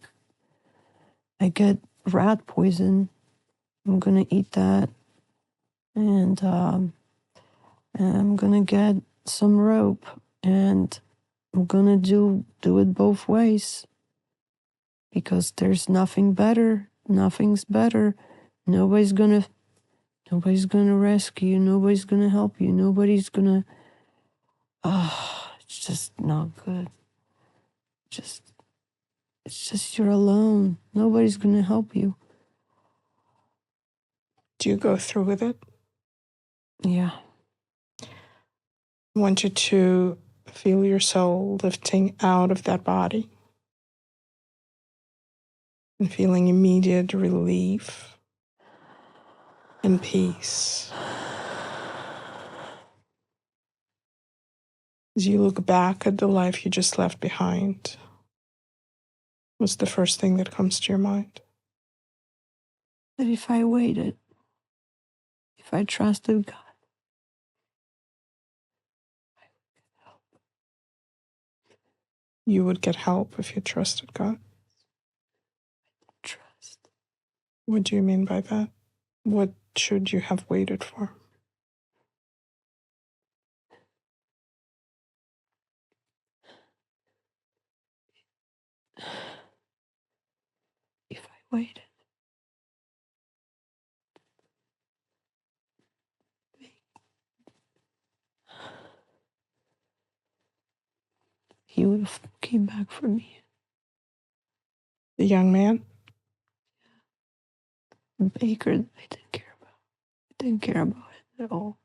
I get rat poison. I'm gonna eat that. And I'm gonna get some rope. And I'm gonna do it both ways. Because there's nothing better. Nothing's better. Nobody's gonna rescue you. Nobody's gonna help you. Nobody's gonna... it's just not good. It's just you're alone. Nobody's gonna help you. Do you go through with it? Yeah. I want you to feel your soul lifting out of that body and feeling immediate relief and peace. As you look back at the life you just left behind, what's the first thing that comes to your mind? That if I waited, if I trusted God, You would get help if you trusted God. trust. What do you mean by that? What should you have waited for? If I waited, he would have came back for me. The young man? The baker, I didn't care about. I didn't care about it at all.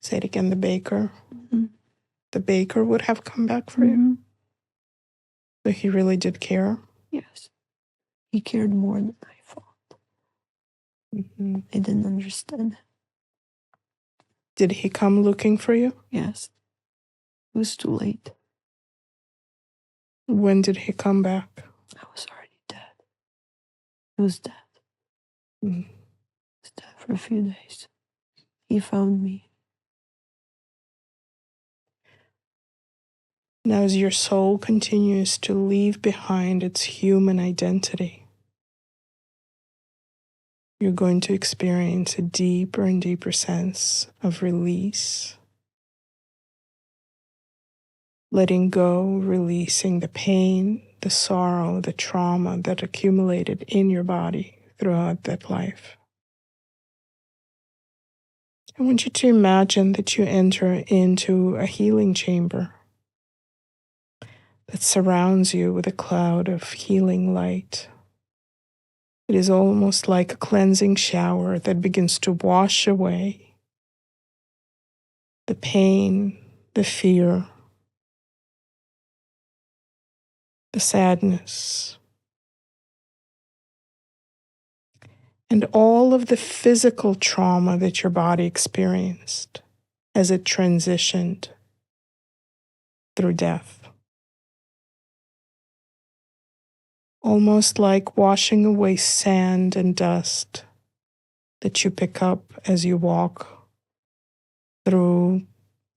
Say it again, the baker. Mm-hmm. The baker would have come back for you? So he really did care? Yes. He cared more than I thought. Mm-hmm. I didn't understand. Did he come looking for you? Yes. It was too late. When did he come back? I was already dead. He was dead. Mm. He was dead for a few days. He found me. Now, as your soul continues to leave behind its human identity, you're going to experience a deeper and deeper sense of release. Letting go, releasing the pain, the sorrow, the trauma that accumulated in your body throughout that life. I want you to imagine that you enter into a healing chamber that surrounds you with a cloud of healing light. It is almost like a cleansing shower that begins to wash away the pain, the fear, the sadness, and all of the physical trauma that your body experienced as it transitioned through death. Almost like washing away sand and dust that you pick up as you walk through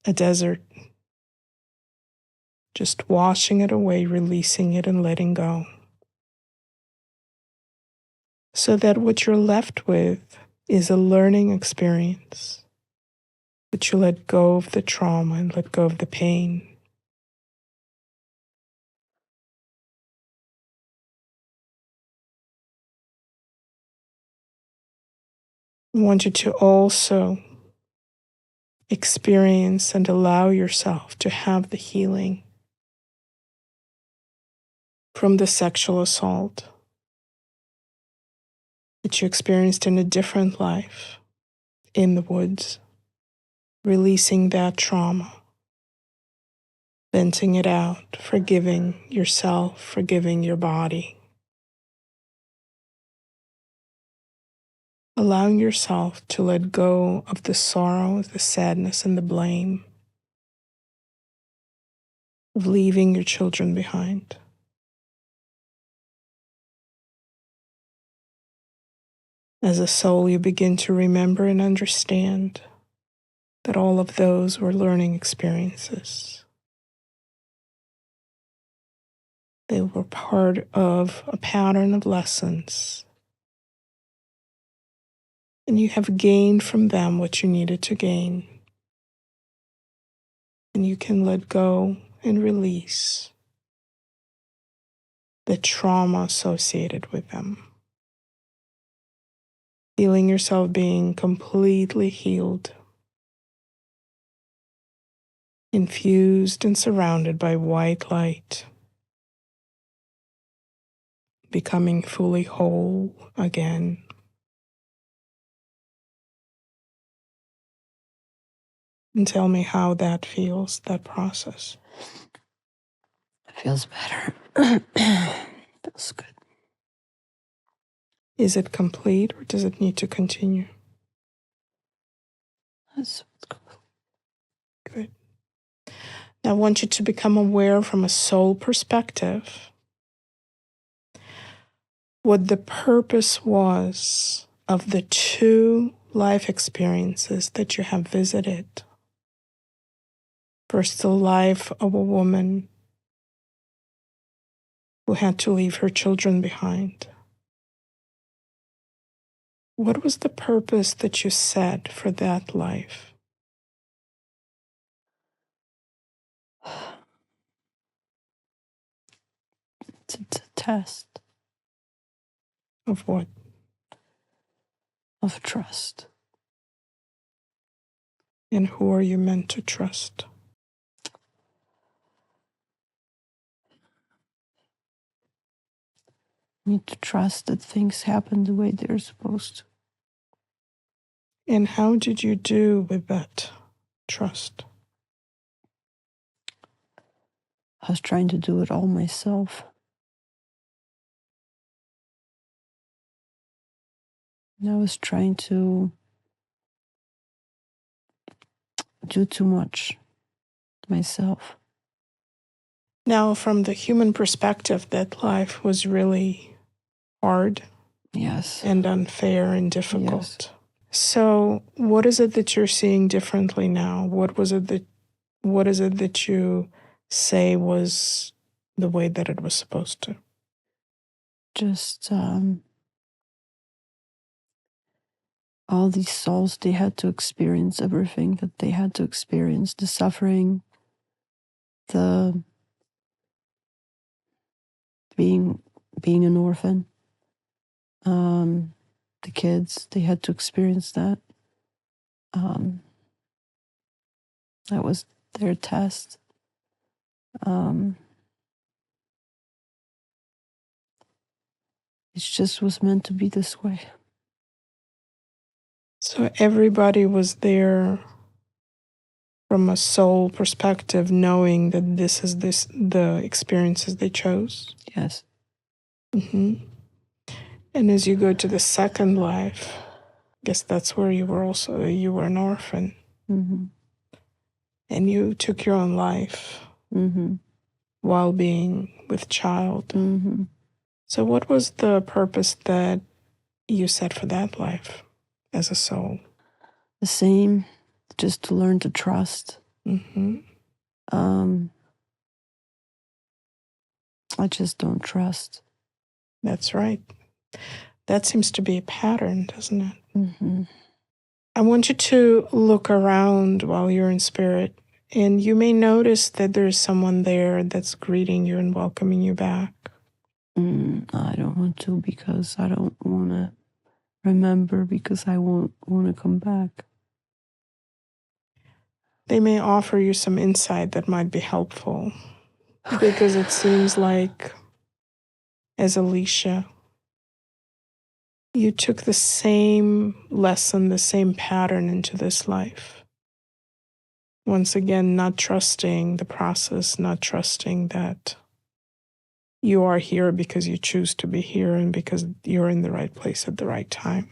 a desert. Just washing it away, releasing it, and letting go. So that what you're left with is a learning experience. That you let go of the trauma and let go of the pain. I want you to also experience and allow yourself to have the healing from the sexual assault that you experienced in a different life in the woods, releasing that trauma, venting it out, forgiving yourself, forgiving your body. Allowing yourself to let go of the sorrow, the sadness, and the blame of leaving your children behind. As a soul, you begin to remember and understand that all of those were learning experiences. They were part of a pattern of lessons. And you have gained from them what you needed to gain. And you can let go and release the trauma associated with them. Feeling yourself being completely healed, infused and surrounded by white light, becoming fully whole again. And tell me how that feels, that process. It feels better. Feels good. Is it complete or does it need to continue? That's good. Now I want you to become aware from a soul perspective what the purpose was of the 2 life experiences that you have visited. First, the life of a woman who had to leave her children behind. What was the purpose that you set for that life? It's a test. Of what? Of trust. And who are you meant to trust? You need to trust that things happen the way they're supposed to. And how did you do with that trust? I was trying to do it all myself. And I was trying to do too much myself. Now, from the human perspective, that life was really hard. Yes. And unfair and difficult. Yes. So, what is it that you're seeing differently now? What is it that you say was the way that it was supposed to? Just all these souls, they had to experience everything that they had to experience, the suffering, the being an orphan, the kids, they had to experience that. That was their test. It just was meant to be this way. So everybody was there from a soul perspective, knowing that this is the experiences they chose. Yes. Mm-hmm. And as you go to the second life, I guess that's where you were an orphan. Mm-hmm. And you took your own life while being with child. Mm-hmm. So what was the purpose that you set for that life as a soul? The same, just to learn to trust. Mm-hmm. I just don't trust. That's right. That seems to be a pattern, doesn't it? Mm-hmm. I want you to look around while you're in spirit, and you may notice that there's someone there that's greeting you and welcoming you back. I don't want to, because I don't want to remember, because I won't want to come back. They may offer you some insight that might be helpful, because it seems like, as Alicia, you took the same lesson, the same pattern into this life. Once again, not trusting the process, not trusting that you are here because you choose to be here and because you're in the right place at the right time.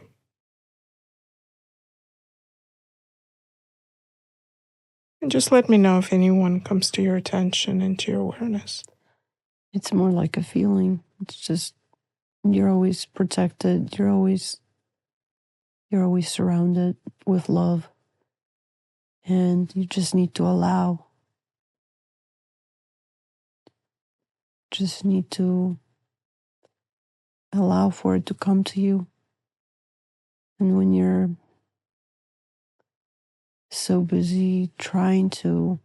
And just let me know if anyone comes to your attention and to your awareness. It's more like a feeling. It's just you're always protected. You're always surrounded with love. And you just need to allow. Just need to allow for it to come to you. And when you're so busy trying to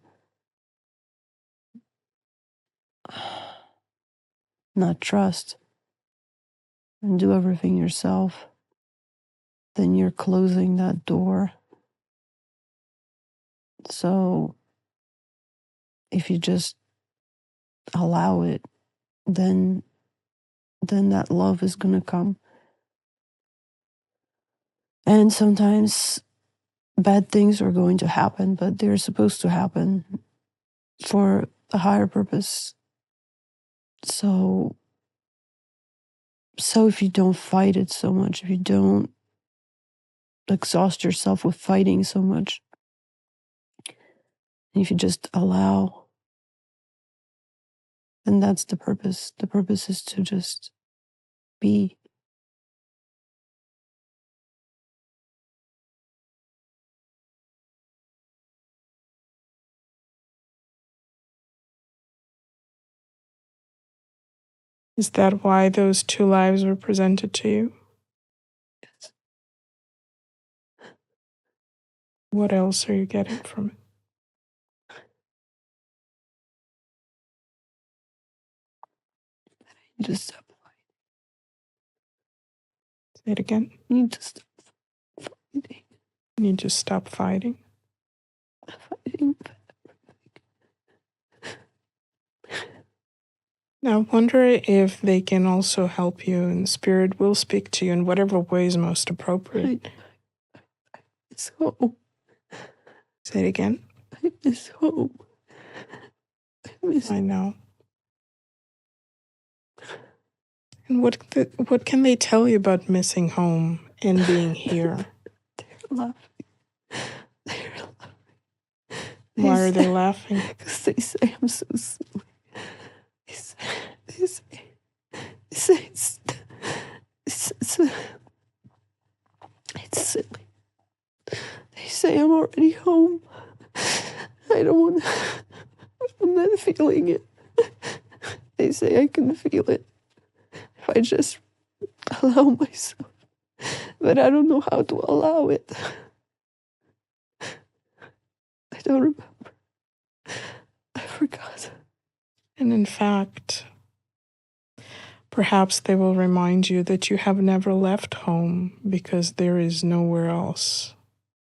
not trust and do everything yourself, then you're closing that door. So if you just allow it, then that love is going to come. And sometimes bad things are going to happen, but they're supposed to happen for a higher purpose. So if you don't fight it so much, if you don't exhaust yourself with fighting so much, if you just allow, then that's the purpose. The purpose is to just be. Is that why those two lives were presented to you? Yes. What else are you getting from it? You just stop fighting. Say it again. You just stop fighting. You just stop fighting. Fighting. Now, I wonder if they can also help you, and Spirit will speak to you in whatever way is most appropriate. I miss home. Say it again. I miss home. I know. And what can they tell you about missing home and being here? They're laughing. They're laughing. Why are they laughing? Because they say I'm so silly. They say it's silly. They say I'm already home. I don't want to. I'm not feeling it. They say I can feel it if I just allow myself. But I don't know how to allow it. I don't remember. I forgot. And in fact, perhaps they will remind you that you have never left home because there is nowhere else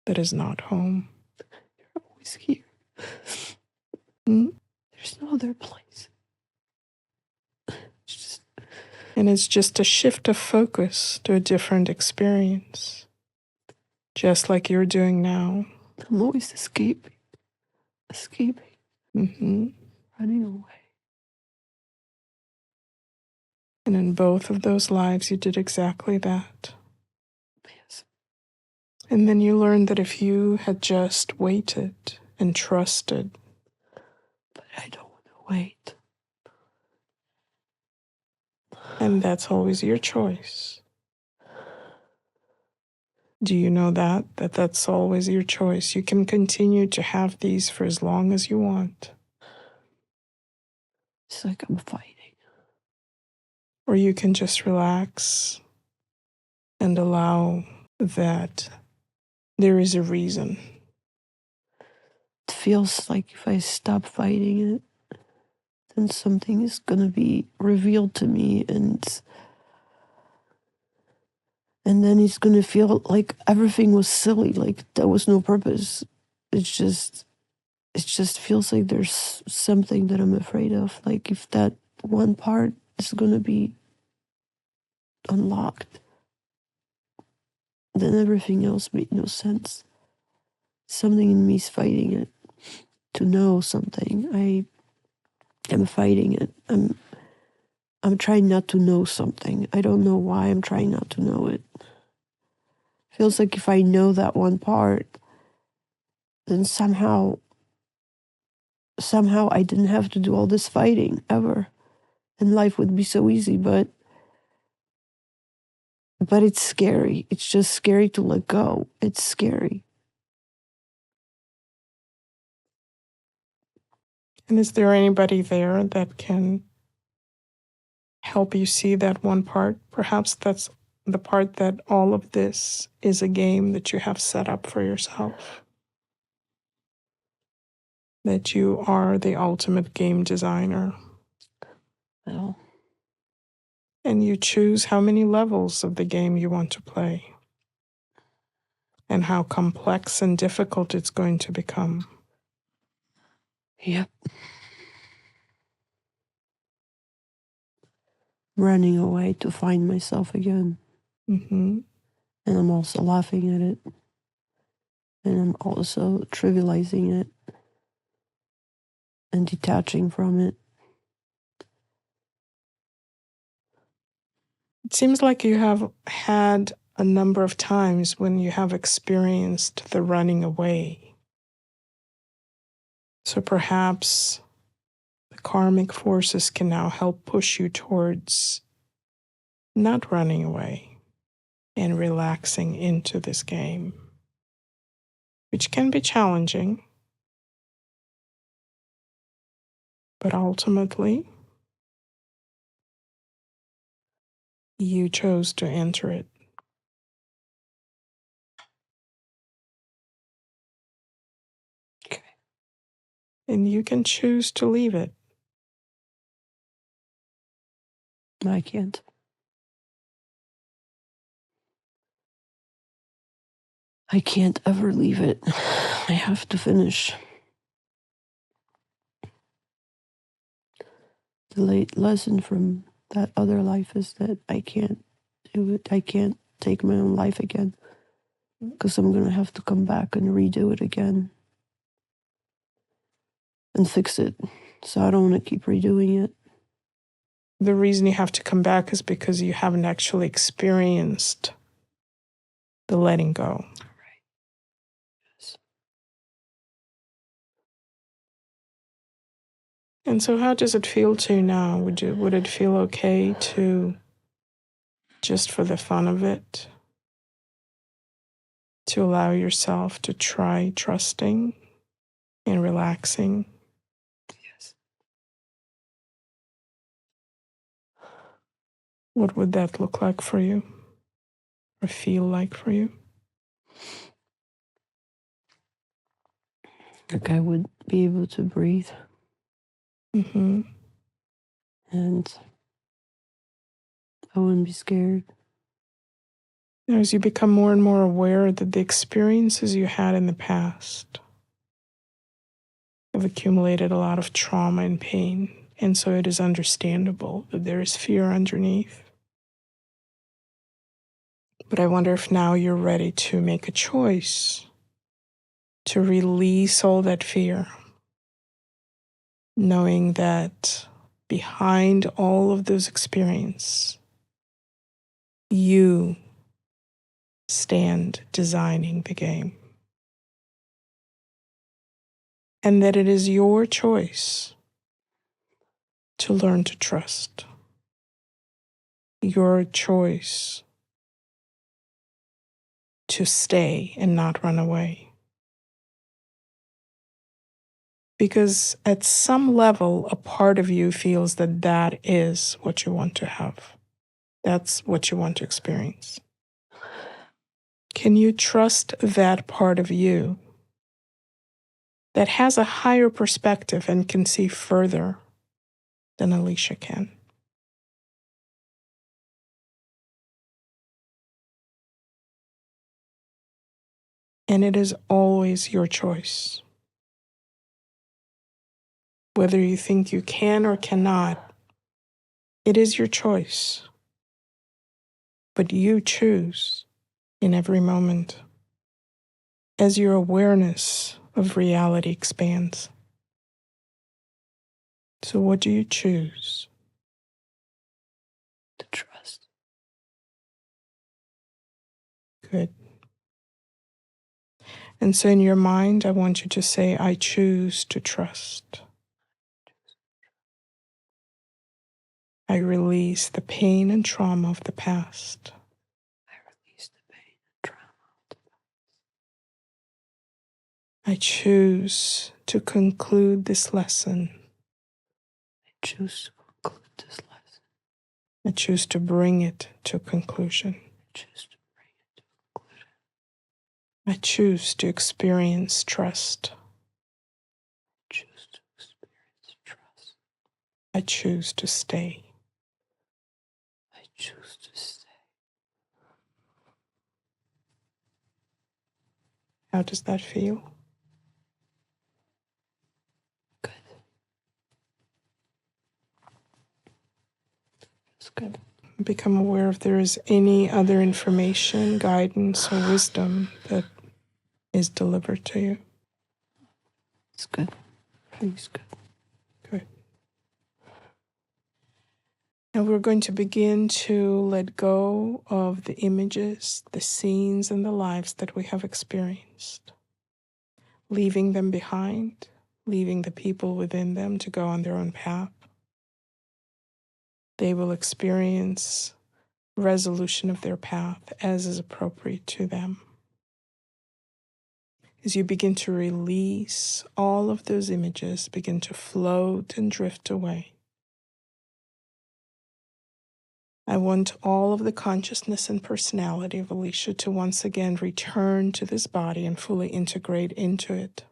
that is not home. You're always here. Hmm? There's no other place. And it's just a shift of focus to a different experience, just like you're doing now. I'm always escaping. Mm-hmm. Running away. And in both of those lives, you did exactly that. Yes. And then you learned that if you had just waited and trusted. But I don't want to wait. And that's always your choice. Do you know that that's always your choice? You can continue to have these for as long as you want. It's like I'm fighting. Or you can just relax and allow that there is a reason. It feels like if I stop fighting it, then something is going to be revealed to me, and then it's going to feel like everything was silly, like there was no purpose. It just feels like there's something that I'm afraid of. Like if that one part is going to be unlocked, then everything else made no sense. Something in me is fighting it. to know something. I am fighting it. I'm trying not to know something. I don't know why I'm trying not to know it. Feels like if I know that one part, then somehow I didn't have to do all this fighting ever. And life would be so easy, but it's scary. It's just scary to let go. It's scary. And is there anybody there that can help you see that one part? Perhaps that's the part that all of this is a game that you have set up for yourself. That you are the ultimate game designer. Well, and you choose how many levels of the game you want to play and how complex and difficult it's going to become. Yep. Running away to find myself again. Mm-hmm. And I'm also laughing at it. And I'm also trivializing it and detaching from it. It seems like you have had a number of times when you have experienced the running away. So perhaps the karmic forces can now help push you towards not running away and relaxing into this game, which can be challenging, but ultimately, you chose to enter it. Okay. And you can choose to leave it. I can't. I can't ever leave it. I have to finish. The late lesson from that other life is that I can't do it. I can't take my own life again because I'm going to have to come back and redo it again and fix it. So I don't want to keep redoing it. The reason you have to come back is because you haven't actually experienced the letting go. Right. Yes. And so how does it feel to you now? Would it feel okay to, just for the fun of it, to allow yourself to try trusting and relaxing? Yes. What would that look like for you or feel like for you? Like I would be able to breathe. Mm-hmm. And I wouldn't be scared. As you become more and more aware that the experiences you had in the past have accumulated a lot of trauma and pain, and so it is understandable that there is fear underneath. But I wonder if now you're ready to make a choice to release all that fear, knowing that behind all of those experiences, you stand designing the game. And that it is your choice to learn to trust. Your choice to stay and not run away. Because at some level, a part of you feels that that is what you want to have. That's what you want to experience. Can you trust that part of you that has a higher perspective and can see further than Alicja can? And it is always your choice. Whether you think you can or cannot, it is your choice. But you choose in every moment as your awareness of reality expands. So what do you choose? To trust. Good. And so in your mind, I want you to say, I choose to trust. I release the pain and trauma of the past. I release the pain and trauma of the past. I choose to conclude this lesson. I choose to conclude this lesson. I choose to bring it to conclusion. I choose to bring it to conclusion. I choose to experience trust. I choose to experience trust. I choose to stay. I choose to stay. How does that feel? Good. It's good. Become aware if there is any other information, guidance, or wisdom that is delivered to you. It's good. It's good. Good. Now we're going to begin to let go of the images, the scenes, and the lives that we have experienced, leaving them behind, leaving the people within them to go on their own path. They will experience resolution of their path as is appropriate to them. As you begin to release, all of those images begin to float and drift away. I want all of the consciousness and personality of Alicia to once again return to this body and fully integrate into it.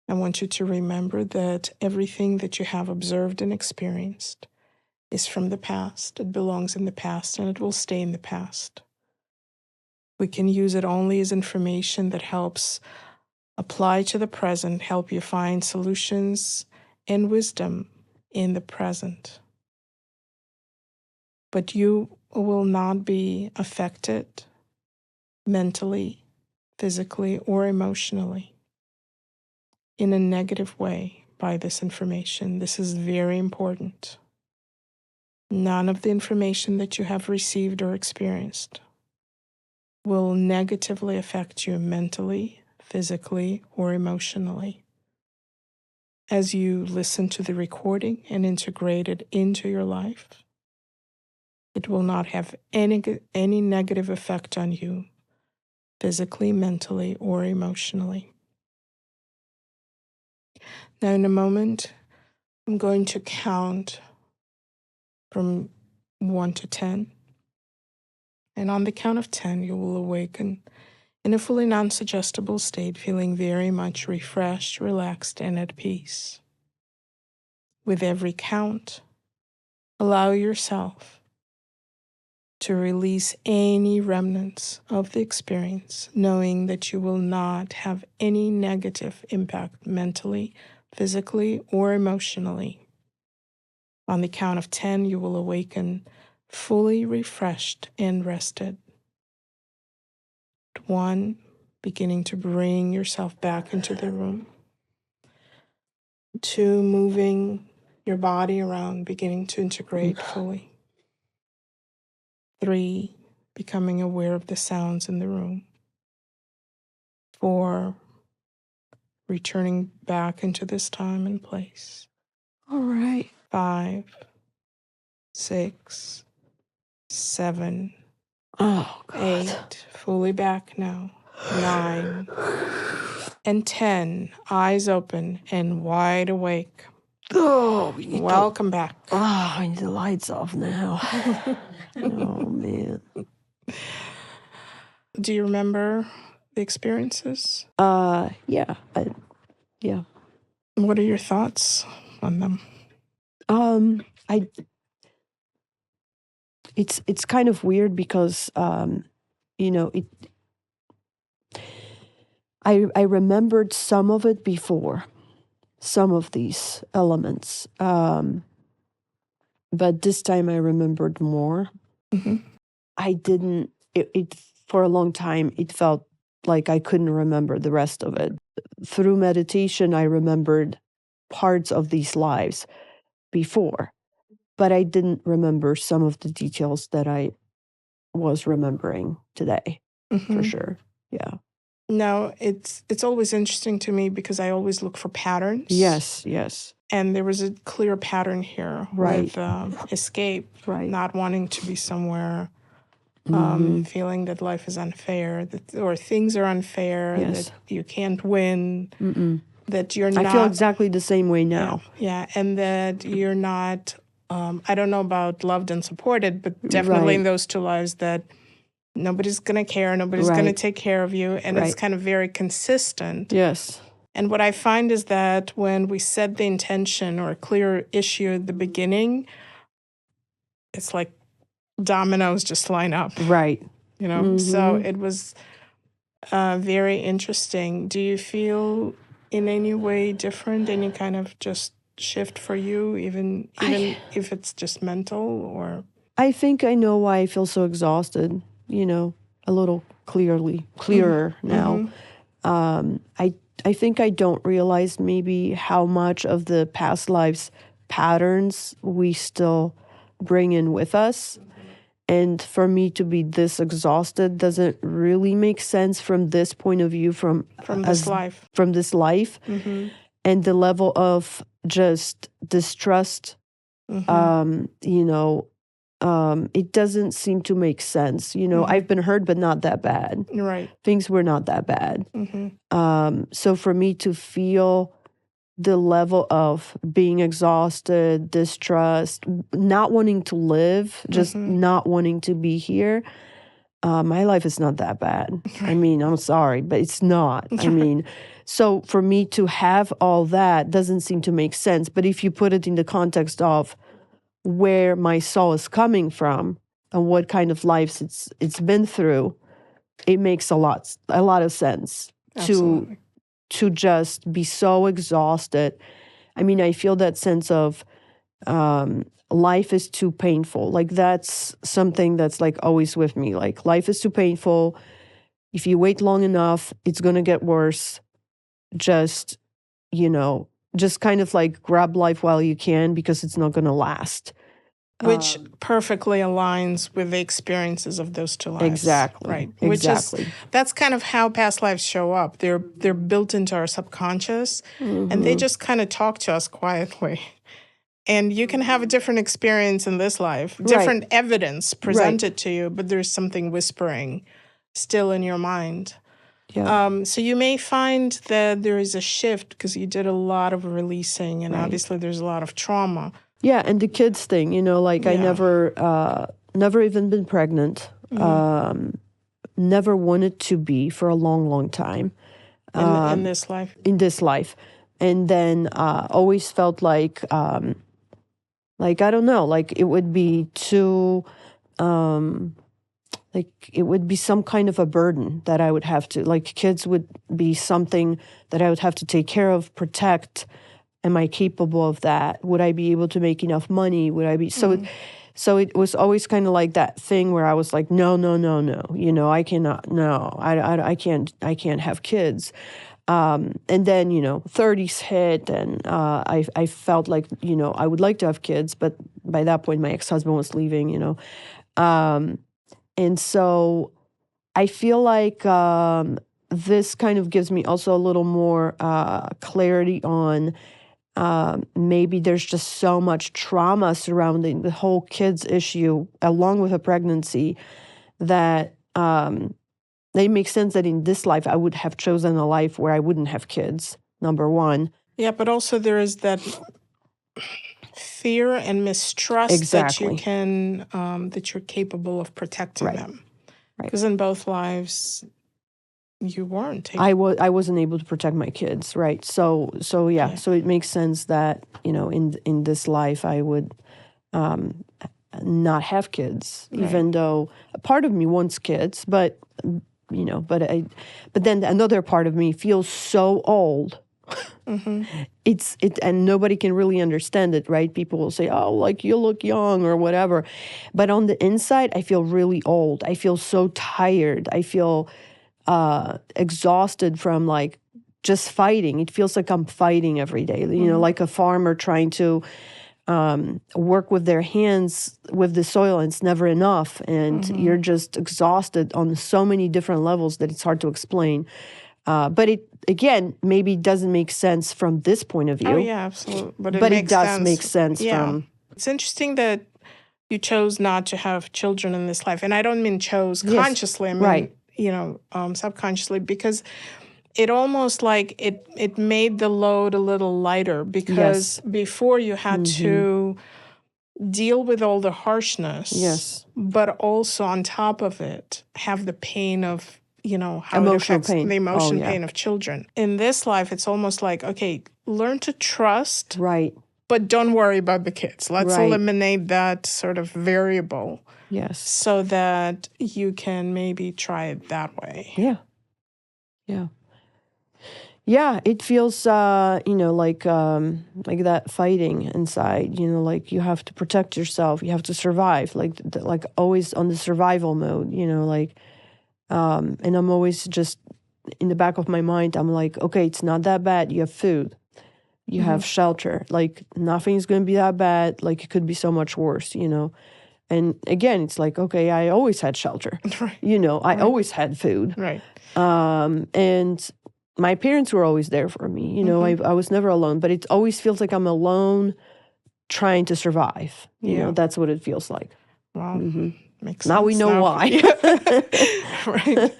I want you to remember that everything that you have observed and experienced is from the past. It belongs in the past and it will stay in the past. We can use it only as information that helps apply to the present, help you find solutions and wisdom in the present. But you will not be affected mentally, physically, or emotionally in a negative way by this information. This is very important. None of the information that you have received or experienced will negatively affect you mentally, physically, or emotionally. As you listen to the recording and integrate it into your life, it will not have any negative effect on you, physically, mentally, or emotionally. Now, in a moment, I'm going to count from 1 to 10. And on the count of 10, you will awaken in a fully non-suggestible state, feeling very much refreshed, relaxed, and at peace. With every count, allow yourself to release any remnants of the experience, knowing that you will not have any negative impact mentally, physically, or emotionally. On the count of 10, you will awaken fully refreshed and rested. 1, beginning to bring yourself back into the room. 2, moving your body around, beginning to integrate fully. 3, becoming aware of the sounds in the room. 4, returning back into this time and place. All right. 5, 6, 7, Oh, God. 8, fully back now. 9, and 10, eyes open and wide awake. Oh, Welcome back. Oh, I need the lights off now. Oh, man. Do you remember the experiences? Yeah. Yeah. What are your thoughts on them? It's kind of weird because I remembered some of it before, some of these elements, but this time I remembered more. Mm-hmm. I didn't. It for a long time. It felt like I couldn't remember the rest of it. Through meditation, I remembered parts of these lives before, but I didn't remember some of the details that I was remembering today, for sure. Yeah. No, it's always interesting to me because I always look for patterns. Yes. And there was a clear pattern here with escape, not wanting to be somewhere, feeling that life is unfair, or things are unfair, that you can't win, that you're not. I feel exactly the same way now. Yeah, and that you're not, I don't know about loved and supported, but definitely in those two lives that nobody's going to care, nobody's going to take care of you, and it's kind of very consistent. Yes. And what I find is that when we set the intention or a clear issue at the beginning, it's like dominoes just line up. Right. You know? So it was very interesting. Do you feel in any way different, any kind of just shift for you, even if it's just mental? Or I think I know why I feel so exhausted, a little clearer now. I think I don't realize maybe how much of the past lives patterns we still bring in with us. And for me to be this exhausted doesn't really make sense from this point of view, from this life. From this life. And the level of just distrust, it doesn't seem to make sense. I've been hurt, but not that bad. Right. Things were not that bad. So for me to feel the level of being exhausted, distrust, not wanting to live, just not wanting to be here, my life is not that bad. I mean, I'm sorry, but it's not. I mean, so for me to have all that doesn't seem to make sense. But if you put it in the context of where my soul is coming from and what kind of lives it's been through, it makes a lot of sense. Absolutely. To just be so exhausted. I mean, I feel that sense of life is too painful. Like that's something that's like always with me. Like life is too painful. If you wait long enough, it's going to get worse. Just kind of like grab life while you can because it's not going to last. Which perfectly aligns with the experiences of those two lives. Exactly. Right. Exactly. That's kind of how past lives show up. They're built into our subconscious, and they just kind of talk to us quietly. And you can have a different experience in this life, different evidence presented to you, but there's something whispering still in your mind. Yeah. So you may find that there is a shift because you did a lot of releasing, and obviously there's a lot of trauma. Yeah, and the kids thing, I never even been pregnant, never wanted to be for a long, long time. In this life? In this life. And then always felt like I don't know, like it would be too, like it would be some kind of a burden that I would have to, like kids would be something that I would have to take care of, protect. Am I capable of that? Would I be able to make enough money? Would I be so it was always kind of like that thing where I was like, no. I cannot. No, I can't have kids. And then 30s hit, and I felt like I would like to have kids, but by that point my ex-husband was leaving. And so I feel like this kind of gives me also a little more clarity on. Maybe there's just so much trauma surrounding the whole kids issue along with a pregnancy that it makes sense that in this life I would have chosen a life where I wouldn't have kids, number one. Yeah, but also there is that fear and mistrust that you can, that you're capable of protecting them. Because in both lives, you weren't. I wasn't able to protect my kids, right? So yeah. So it makes sense that in this life I would not have kids, even though a part of me wants kids, but then another part of me feels so old. It's and nobody can really understand it, right? People will say, "Oh, like you look young" or whatever, but on the inside, I feel really old. I feel so tired. I feel exhausted from like just fighting. It feels like I'm fighting every day, you know, like a farmer trying to work with their hands with the soil, and it's never enough. And you're just exhausted on so many different levels that it's hard to explain. But it, again, maybe doesn't make sense from this point of view. Oh, yeah, absolutely. But it it does sense. make sense from... It's interesting that you chose not to have children in this life. And I don't mean chose consciously. I mean, you know, subconsciously, because it almost like it made the load a little lighter, because before you had to deal with all the harshness, but also on top of it, have the pain of, you know, how emotional it affects pain. The emotion pain of children. In this life, it's almost like, okay, learn to trust, but don't worry about the kids. Let's eliminate that sort of variable. Yes. So that you can maybe try it that way. Yeah. Yeah. Yeah, it feels, you know, like that fighting inside, you know, like you have to protect yourself, you have to survive, like always on the survival mode, you know, like, and I'm always just in the back of my mind, I'm like, okay, it's not that bad. You have food, you have shelter, like nothing's going to be that bad. Like it could be so much worse, you know? And again, it's like, okay, I always had shelter, you know, I always had food. And my parents were always there for me. You know, I was never alone, but it always feels like I'm alone trying to survive. You know, that's what it feels like. Wow. Makes sense. Now we know why. Right.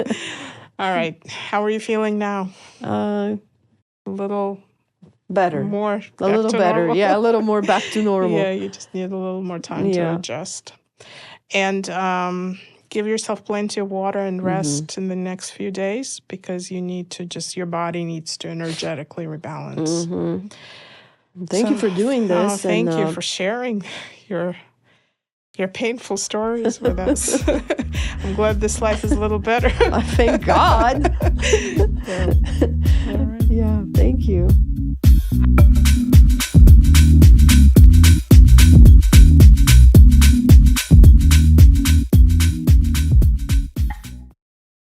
All right. How are you feeling now? A little better. More. A little better. Normal. Yeah, a little more back to normal. Yeah, you just need a little more time to adjust. And give yourself plenty of water and rest in the next few days, because you need to your body needs to energetically rebalance. Thank you for doing this. Thank you for sharing your painful stories with us. I'm glad this life is a little better. Thank God.